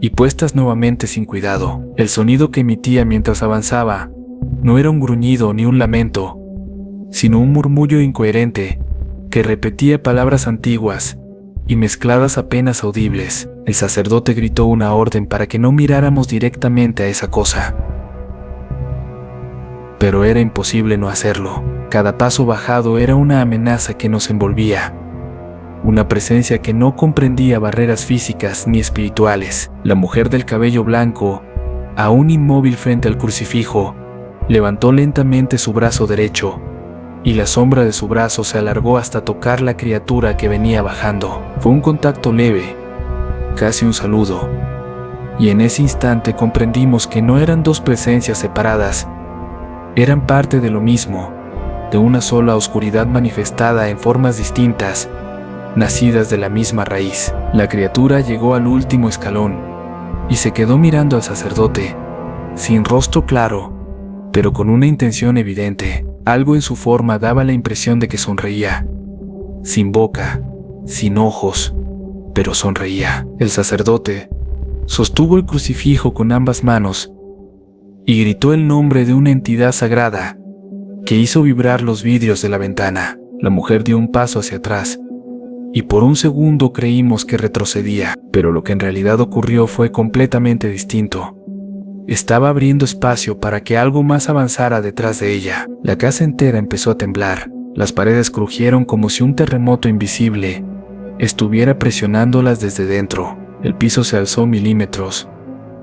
y puestas nuevamente sin cuidado. El sonido que emitía mientras avanzaba no era un gruñido ni un lamento, sino un murmullo incoherente que repetía palabras antiguas y mezcladas apenas audibles. El sacerdote gritó una orden para que no miráramos directamente a esa cosa, pero era imposible no hacerlo. Cada paso bajado era una amenaza que nos envolvía, una presencia que no comprendía barreras físicas ni espirituales. La mujer del cabello blanco, aún inmóvil frente al crucifijo, levantó lentamente su brazo derecho, y la sombra de su brazo se alargó hasta tocar la criatura que venía bajando. Fue un contacto leve, casi un saludo, y en ese instante comprendimos que no eran dos presencias separadas, eran parte de lo mismo, de una sola oscuridad manifestada en formas distintas, nacidas de la misma raíz. La criatura llegó al último escalón y se quedó mirando al sacerdote, sin rostro claro, pero con una intención evidente. Algo en su forma daba la impresión de que sonreía, sin boca, sin ojos, pero sonreía. El sacerdote sostuvo el crucifijo con ambas manos y gritó el nombre de una entidad sagrada que hizo vibrar los vidrios de la ventana. La mujer dio un paso hacia atrás y por un segundo creímos que retrocedía, pero lo que en realidad ocurrió fue completamente distinto. Estaba abriendo espacio para que algo más avanzara detrás de ella. La casa entera empezó a temblar. Las paredes crujieron como si un terremoto invisible estuviera presionándolas desde dentro. El piso se alzó milímetros,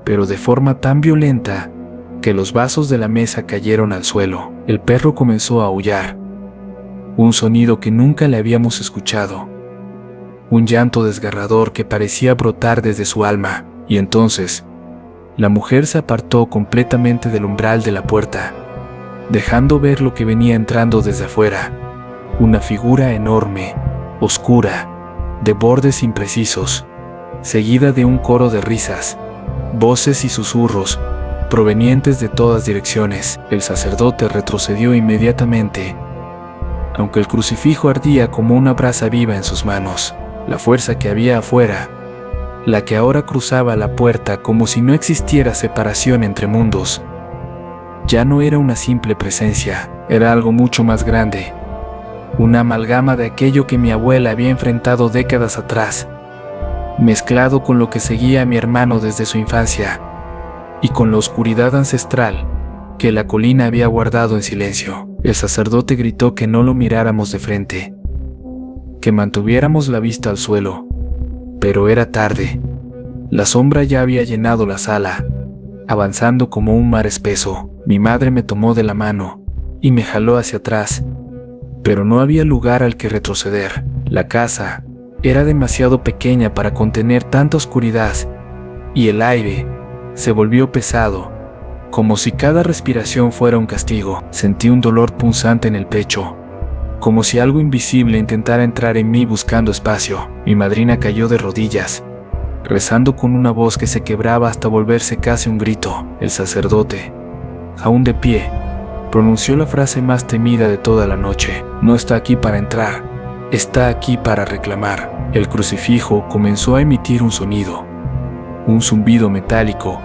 pero de forma tan violenta que los vasos de la mesa cayeron al suelo. El perro comenzó a aullar, un sonido que nunca le habíamos escuchado, un llanto desgarrador que parecía brotar desde su alma. Y entonces, la mujer se apartó completamente del umbral de la puerta dejando ver lo que venía entrando desde afuera. Una figura enorme, oscura, de bordes imprecisos, seguida de un coro de risas, voces y susurros, provenientes de todas direcciones. El sacerdote retrocedió inmediatamente, aunque el crucifijo ardía como una brasa viva en sus manos. La fuerza que había afuera, la que ahora cruzaba la puerta como si no existiera separación entre mundos, ya no era una simple presencia, era algo mucho más grande, una amalgama de aquello que mi abuela había enfrentado décadas atrás, mezclado con lo que seguía a mi hermano desde su infancia, y con la oscuridad ancestral que la colina había guardado en silencio. El sacerdote gritó que no lo miráramos de frente, que mantuviéramos la vista al suelo, pero era tarde. La sombra ya había llenado la sala, avanzando como un mar espeso. Mi madre me tomó de la mano y me jaló hacia atrás, pero no había lugar al que retroceder. La casa era demasiado pequeña para contener tanta oscuridad, y el aire se volvió pesado, como si cada respiración fuera un castigo. Sentí un dolor punzante en el pecho, como si algo invisible intentara entrar en mí buscando espacio. Mi madrina cayó de rodillas, rezando con una voz que se quebraba hasta volverse casi un grito. El sacerdote, aún de pie, pronunció la frase más temida de toda la noche: no está aquí para entrar, está aquí para reclamar. El crucifijo comenzó a emitir un sonido, un zumbido metálico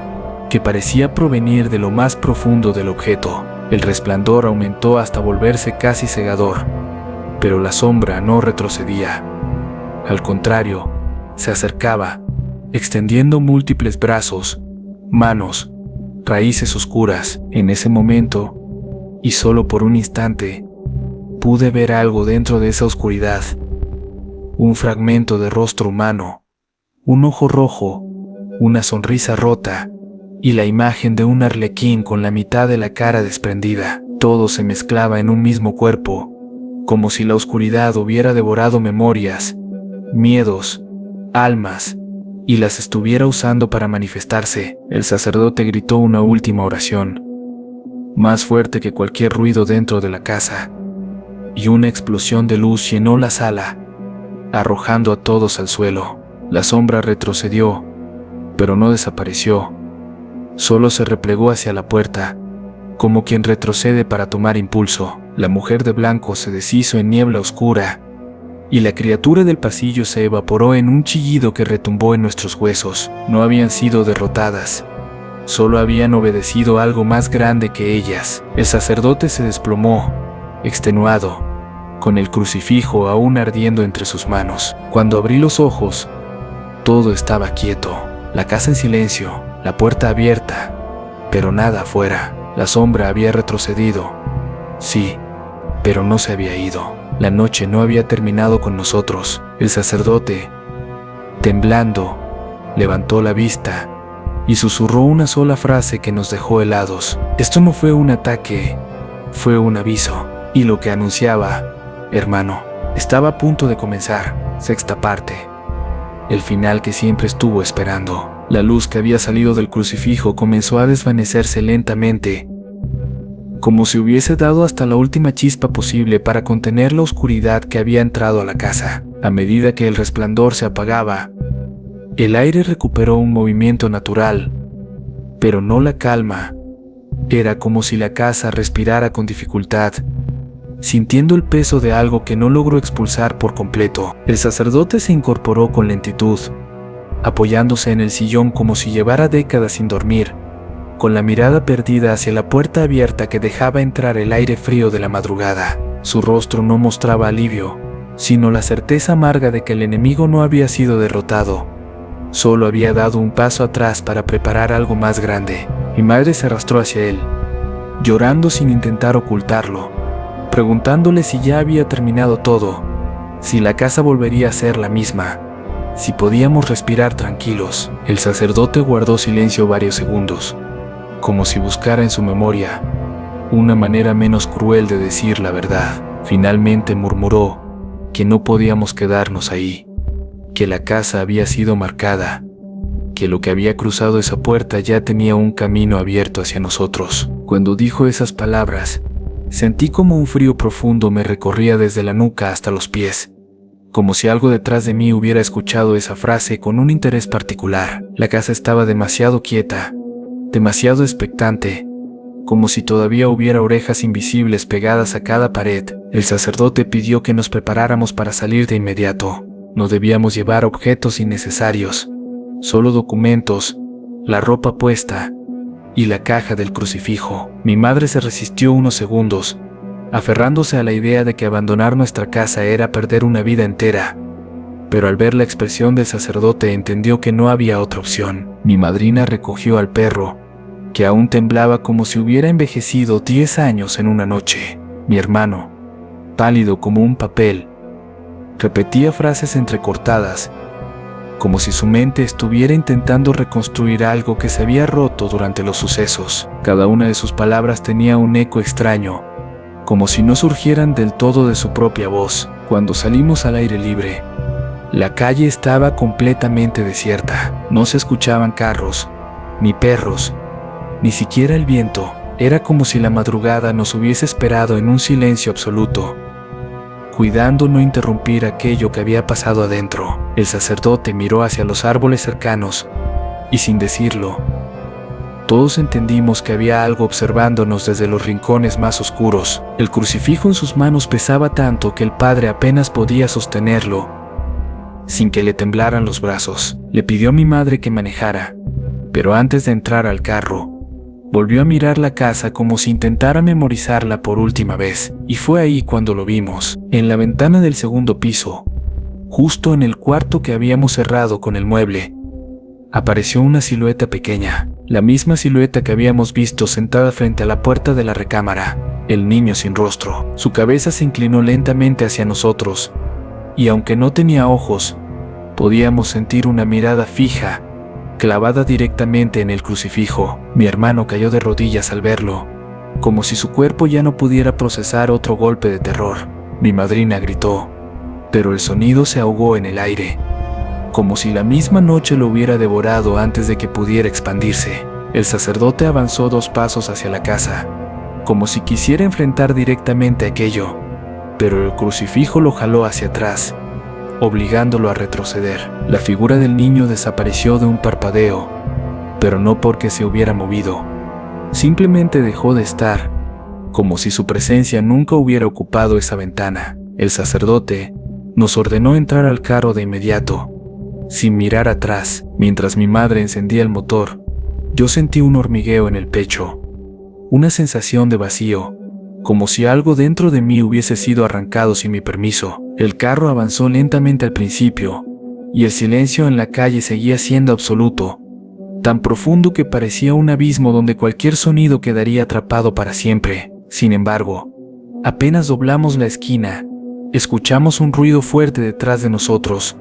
que parecía provenir de lo más profundo del objeto. El resplandor aumentó hasta volverse casi cegador, pero la sombra no retrocedía. Al contrario, se acercaba, extendiendo múltiples brazos, manos, raíces oscuras. En ese momento, y solo por un instante, pude ver algo dentro de esa oscuridad. Un fragmento de rostro humano, un ojo rojo, una sonrisa rota, y la imagen de un arlequín con la mitad de la cara desprendida. Todo se mezclaba en un mismo cuerpo, como si la oscuridad hubiera devorado memorias, miedos, almas, y las estuviera usando para manifestarse. El sacerdote gritó una última oración, más fuerte que cualquier ruido dentro de la casa, y una explosión de luz llenó la sala, arrojando a todos al suelo. La sombra retrocedió, pero no desapareció. Solo se replegó hacia la puerta, como quien retrocede para tomar impulso. La mujer de blanco se deshizo en niebla oscura, y la criatura del pasillo se evaporó en un chillido que retumbó en nuestros huesos. No habían sido derrotadas, solo habían obedecido a algo más grande que ellas. El sacerdote se desplomó, extenuado, con el crucifijo aún ardiendo entre sus manos. Cuando abrí los ojos, todo estaba quieto, la casa en silencio, la puerta abierta, pero nada afuera. La sombra había retrocedido, sí, pero no se había ido. La noche no había terminado con nosotros. El sacerdote, temblando, levantó la vista y susurró una sola frase que nos dejó helados. Esto no fue un ataque, fue un aviso. Y lo que anunciaba, hermano, estaba a punto de comenzar. Sexta parte. El final que siempre estuvo esperando. La luz que había salido del crucifijo comenzó a desvanecerse lentamente, como si hubiese dado hasta la última chispa posible para contener la oscuridad que había entrado a la casa. A medida que el resplandor se apagaba, el aire recuperó un movimiento natural, pero no la calma. Era como si la casa respirara con dificultad, sintiendo el peso de algo que no logró expulsar por completo. El sacerdote se incorporó con lentitud, apoyándose en el sillón como si llevara décadas sin dormir, con la mirada perdida hacia la puerta abierta que dejaba entrar el aire frío de la madrugada. Su rostro no mostraba alivio, sino la certeza amarga de que el enemigo no había sido derrotado, solo había dado un paso atrás para preparar algo más grande. Mi madre se arrastró hacia él, llorando sin intentar ocultarlo, preguntándole si ya había terminado todo, si la casa volvería a ser la misma, si podíamos respirar tranquilos. El sacerdote guardó silencio varios segundos, como si buscara en su memoria una manera menos cruel de decir la verdad. Finalmente murmuró que no podíamos quedarnos ahí, que la casa había sido marcada, que lo que había cruzado esa puerta ya tenía un camino abierto hacia nosotros. Cuando dijo esas palabras, Sentí como un frío profundo me recorría desde la nuca hasta los pies, como si algo detrás de mí hubiera escuchado esa frase con un interés particular. La casa estaba demasiado quieta, demasiado expectante, como si todavía hubiera orejas invisibles pegadas a cada pared. El sacerdote pidió que nos preparáramos para salir de inmediato. No debíamos llevar objetos innecesarios, solo documentos, la ropa puesta y la caja del crucifijo. Mi madre se resistió unos segundos, aferrándose a la idea de que abandonar nuestra casa era perder una vida entera, pero al ver la expresión del sacerdote entendió que no había otra opción. Mi madrina recogió al perro, que aún temblaba como si hubiera envejecido 10 años en una noche. Mi hermano, pálido como un papel, repetía frases entrecortadas, como si su mente estuviera intentando reconstruir algo que se había roto durante los sucesos. Cada una de sus palabras tenía un eco extraño, como si no surgieran del todo de su propia voz. Cuando salimos al aire libre, la calle estaba completamente desierta. No se escuchaban carros, ni perros, ni siquiera el viento. Era como si la madrugada nos hubiese esperado en un silencio absoluto, cuidando no interrumpir aquello que había pasado adentro. El sacerdote miró hacia los árboles cercanos, y sin decirlo, todos entendimos que había algo observándonos desde los rincones más oscuros. El crucifijo en sus manos pesaba tanto que el padre apenas podía sostenerlo, sin que le temblaran los brazos. Le pidió a mi madre que manejara, pero antes de entrar al carro, volvió a mirar la casa como si intentara memorizarla por última vez, y fue ahí cuando lo vimos, en la ventana del segundo piso, justo en el cuarto que habíamos cerrado con el mueble. Apareció una silueta pequeña, la misma silueta que habíamos visto sentada frente a la puerta de la recámara, el niño sin rostro. Su cabeza se inclinó lentamente hacia nosotros, y aunque no tenía ojos, podíamos sentir una mirada fija, clavada directamente en el crucifijo. Mi hermano cayó de rodillas al verlo, como si su cuerpo ya no pudiera procesar otro golpe de terror. Mi madrina gritó, pero el sonido se ahogó en el aire, como si la misma noche lo hubiera devorado antes de que pudiera expandirse. El sacerdote avanzó 2 pasos hacia la casa, como si quisiera enfrentar directamente aquello, pero el crucifijo lo jaló hacia atrás, obligándolo a retroceder. La figura del niño desapareció de un parpadeo, pero no porque se hubiera movido. Simplemente dejó de estar, como si su presencia nunca hubiera ocupado esa ventana. El sacerdote nos ordenó entrar al carro de inmediato, sin mirar atrás. Mientras mi madre encendía el motor, yo sentí un hormigueo en el pecho, una sensación de vacío, como si algo dentro de mí hubiese sido arrancado sin mi permiso. El carro avanzó lentamente al principio, y el silencio en la calle seguía siendo absoluto, tan profundo que parecía un abismo donde cualquier sonido quedaría atrapado para siempre. Sin embargo, apenas doblamos la esquina, escuchamos un ruido fuerte detrás de nosotros,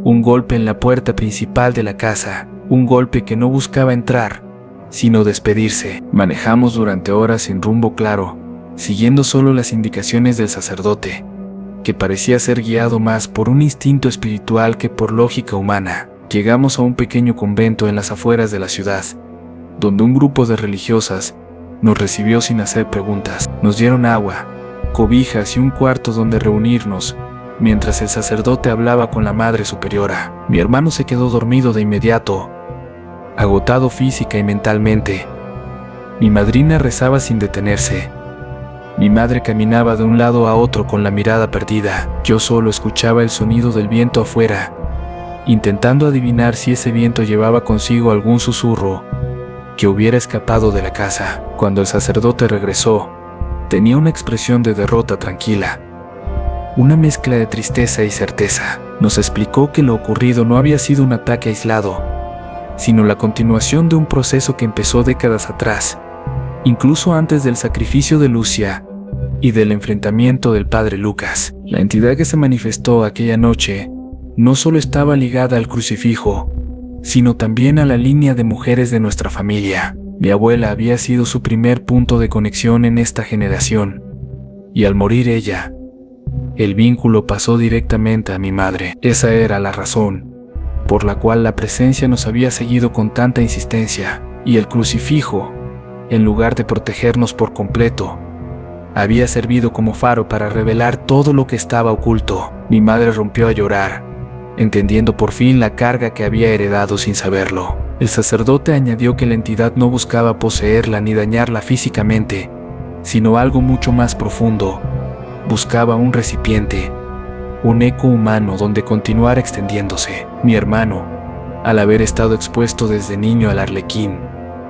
un golpe en la puerta principal de la casa, un golpe que no buscaba entrar, sino despedirse. Manejamos durante horas sin rumbo claro, siguiendo solo las indicaciones del sacerdote, que parecía ser guiado más por un instinto espiritual que por lógica humana. Llegamos a un pequeño convento en las afueras de la ciudad, donde un grupo de religiosas nos recibió sin hacer preguntas. Nos dieron agua, cobijas y un cuarto donde reunirnos, mientras el sacerdote hablaba con la Madre Superiora. Mi hermano se quedó dormido de inmediato, agotado física y mentalmente. Mi madrina rezaba sin detenerse. Mi madre caminaba de un lado a otro con la mirada perdida. Yo solo escuchaba el sonido del viento afuera, intentando adivinar si ese viento llevaba consigo algún susurro que hubiera escapado de la casa. Cuando el sacerdote regresó, tenía una expresión de derrota tranquila, una mezcla de tristeza y certeza. Nos explicó que lo ocurrido no había sido un ataque aislado, sino la continuación de un proceso que empezó décadas atrás, incluso antes del sacrificio de Lucia y del enfrentamiento del padre Lucas. La entidad que se manifestó aquella noche no solo estaba ligada al crucifijo, sino también a la línea de mujeres de nuestra familia. Mi abuela había sido su primer punto de conexión en esta generación, y al morir ella, el vínculo pasó directamente a mi madre. Esa era la razón por la cual la presencia nos había seguido con tanta insistencia, y el crucifijo, en lugar de protegernos por completo, había servido como faro para revelar todo lo que estaba oculto. Mi madre rompió a llorar, entendiendo por fin la carga que había heredado sin saberlo. El sacerdote añadió que la entidad no buscaba poseerla ni dañarla físicamente, sino algo mucho más profundo. Buscaba un recipiente, un eco humano donde continuara extendiéndose. Mi hermano, al haber estado expuesto desde niño al arlequín,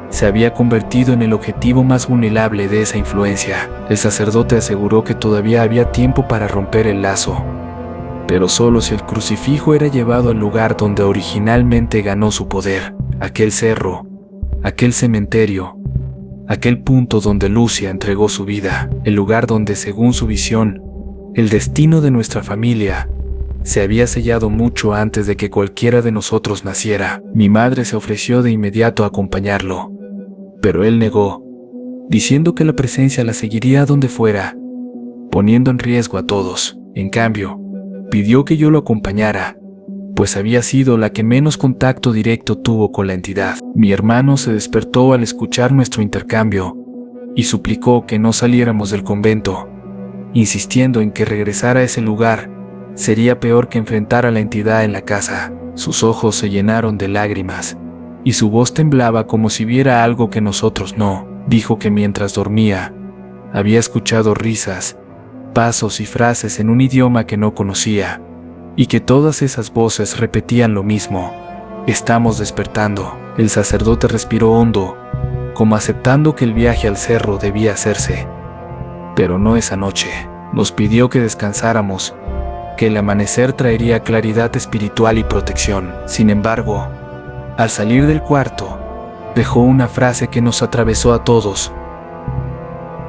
se había convertido en el objetivo más vulnerable de esa influencia. El sacerdote aseguró que todavía había tiempo para romper el lazo, pero solo si el crucifijo era llevado al lugar donde originalmente ganó su poder, aquel cerro, aquel cementerio, aquel punto donde Lucia entregó su vida, el lugar donde, según su visión, el destino de nuestra familia se había sellado mucho antes de que cualquiera de nosotros naciera. Mi madre se ofreció de inmediato a acompañarlo, pero él negó, diciendo que la presencia la seguiría a donde fuera, poniendo en riesgo a todos. En cambio, pidió que yo lo acompañara, pues había sido la que menos contacto directo tuvo con la entidad. Mi hermano se despertó al escuchar nuestro intercambio y suplicó que no saliéramos del convento, insistiendo en que regresar a ese lugar sería peor que enfrentar a la entidad en la casa. Sus ojos se llenaron de lágrimas y su voz temblaba como si viera algo que nosotros no. Dijo que mientras dormía, había escuchado risas, pasos y frases en un idioma que no conocía, y que todas esas voces repetían lo mismo: estamos despertando. El sacerdote respiró hondo, como aceptando que el viaje al cerro debía hacerse. Pero no esa noche. Nos pidió que descansáramos, que el amanecer traería claridad espiritual y protección. Sin embargo, al salir del cuarto, dejó una frase que nos atravesó a todos: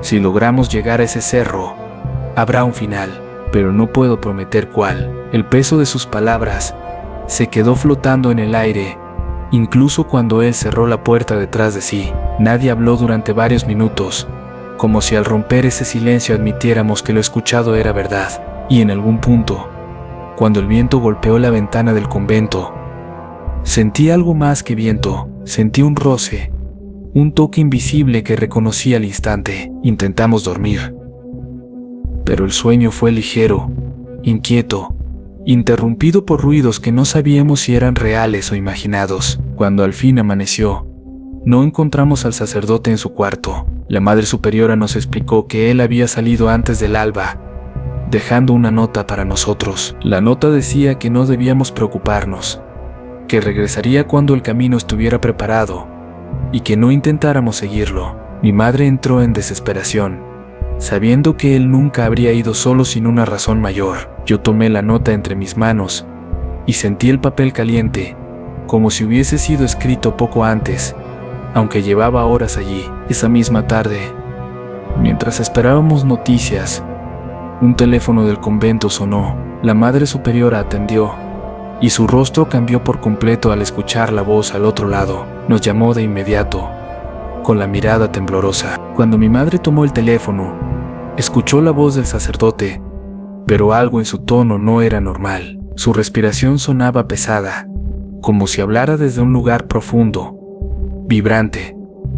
si logramos llegar a ese cerro, habrá un final, pero no puedo prometer cuál. El peso de sus palabras se quedó flotando en el aire, incluso cuando él cerró la puerta detrás de sí. Nadie habló durante varios minutos, como si al romper ese silencio admitiéramos que lo escuchado era verdad. Y en algún punto, cuando el viento golpeó la ventana del convento, sentí algo más que viento. Sentí un roce, un toque invisible que reconocí al instante. Intentamos dormir, pero el sueño fue ligero, inquieto, interrumpido por ruidos que no sabíamos si eran reales o imaginados. Cuando al fin amaneció, no encontramos al sacerdote en su cuarto. La Madre Superiora nos explicó que él había salido antes del alba, dejando una nota para nosotros. La nota decía que no debíamos preocuparnos, que regresaría cuando el camino estuviera preparado y que no intentáramos seguirlo. Mi madre entró en desesperación, sabiendo que él nunca habría ido solo sin una razón mayor. Yo tomé la nota entre mis manos y sentí el papel caliente, como si hubiese sido escrito poco antes, aunque llevaba horas allí. Esa misma tarde, mientras esperábamos noticias, un teléfono del convento sonó. La Madre Superiora atendió, y su rostro cambió por completo al escuchar la voz al otro lado. Nos llamó de inmediato, con la mirada temblorosa. Cuando mi madre tomó el teléfono, escuchó la voz del sacerdote, pero algo en su tono no era normal. Su respiración sonaba pesada, como si hablara desde un lugar profundo, vibrante,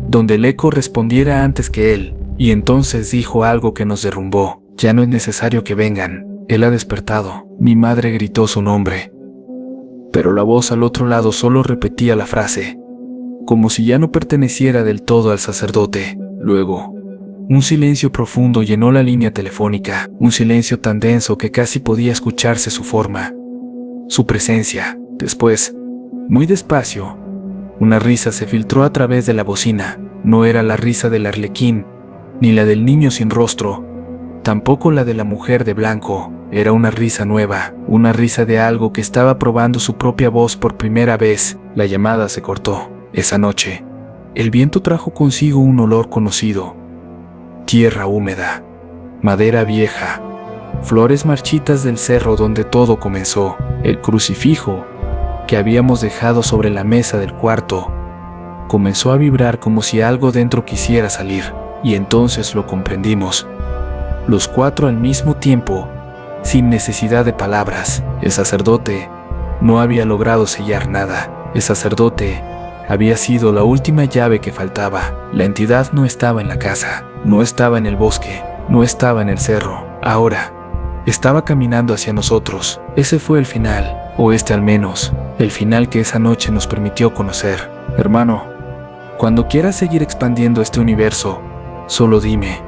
donde el eco respondiera antes que él. Y entonces dijo algo que nos derrumbó: ya no es necesario que vengan, él ha despertado. Mi madre gritó su nombre, pero la voz al otro lado solo repetía la frase, como si ya no perteneciera del todo al sacerdote. Luego, un silencio profundo llenó la línea telefónica, un silencio tan denso que casi podía escucharse su forma, su presencia. Después, muy despacio, una risa se filtró a través de la bocina. No era la risa del arlequín, ni la del niño sin rostro, tampoco la de la mujer de blanco. Era una risa nueva, una risa de algo que estaba probando su propia voz por primera vez. La llamada se cortó. Esa noche, el viento trajo consigo un olor conocido: tierra húmeda, madera vieja, flores marchitas del cerro donde todo comenzó. El crucifijo, que habíamos dejado sobre la mesa del cuarto, comenzó a vibrar como si algo dentro quisiera salir, y entonces lo comprendimos, los cuatro al mismo tiempo, sin necesidad de palabras. El sacerdote no había logrado sellar nada. El sacerdote había sido la última llave que faltaba. La entidad no estaba en la casa, no estaba en el bosque, No estaba en el cerro, ahora. Estaba caminando hacia nosotros. Ese fue el final, o este al menos, el final que esa noche nos permitió conocer. Hermano, cuando quieras seguir expandiendo este universo, solo dime.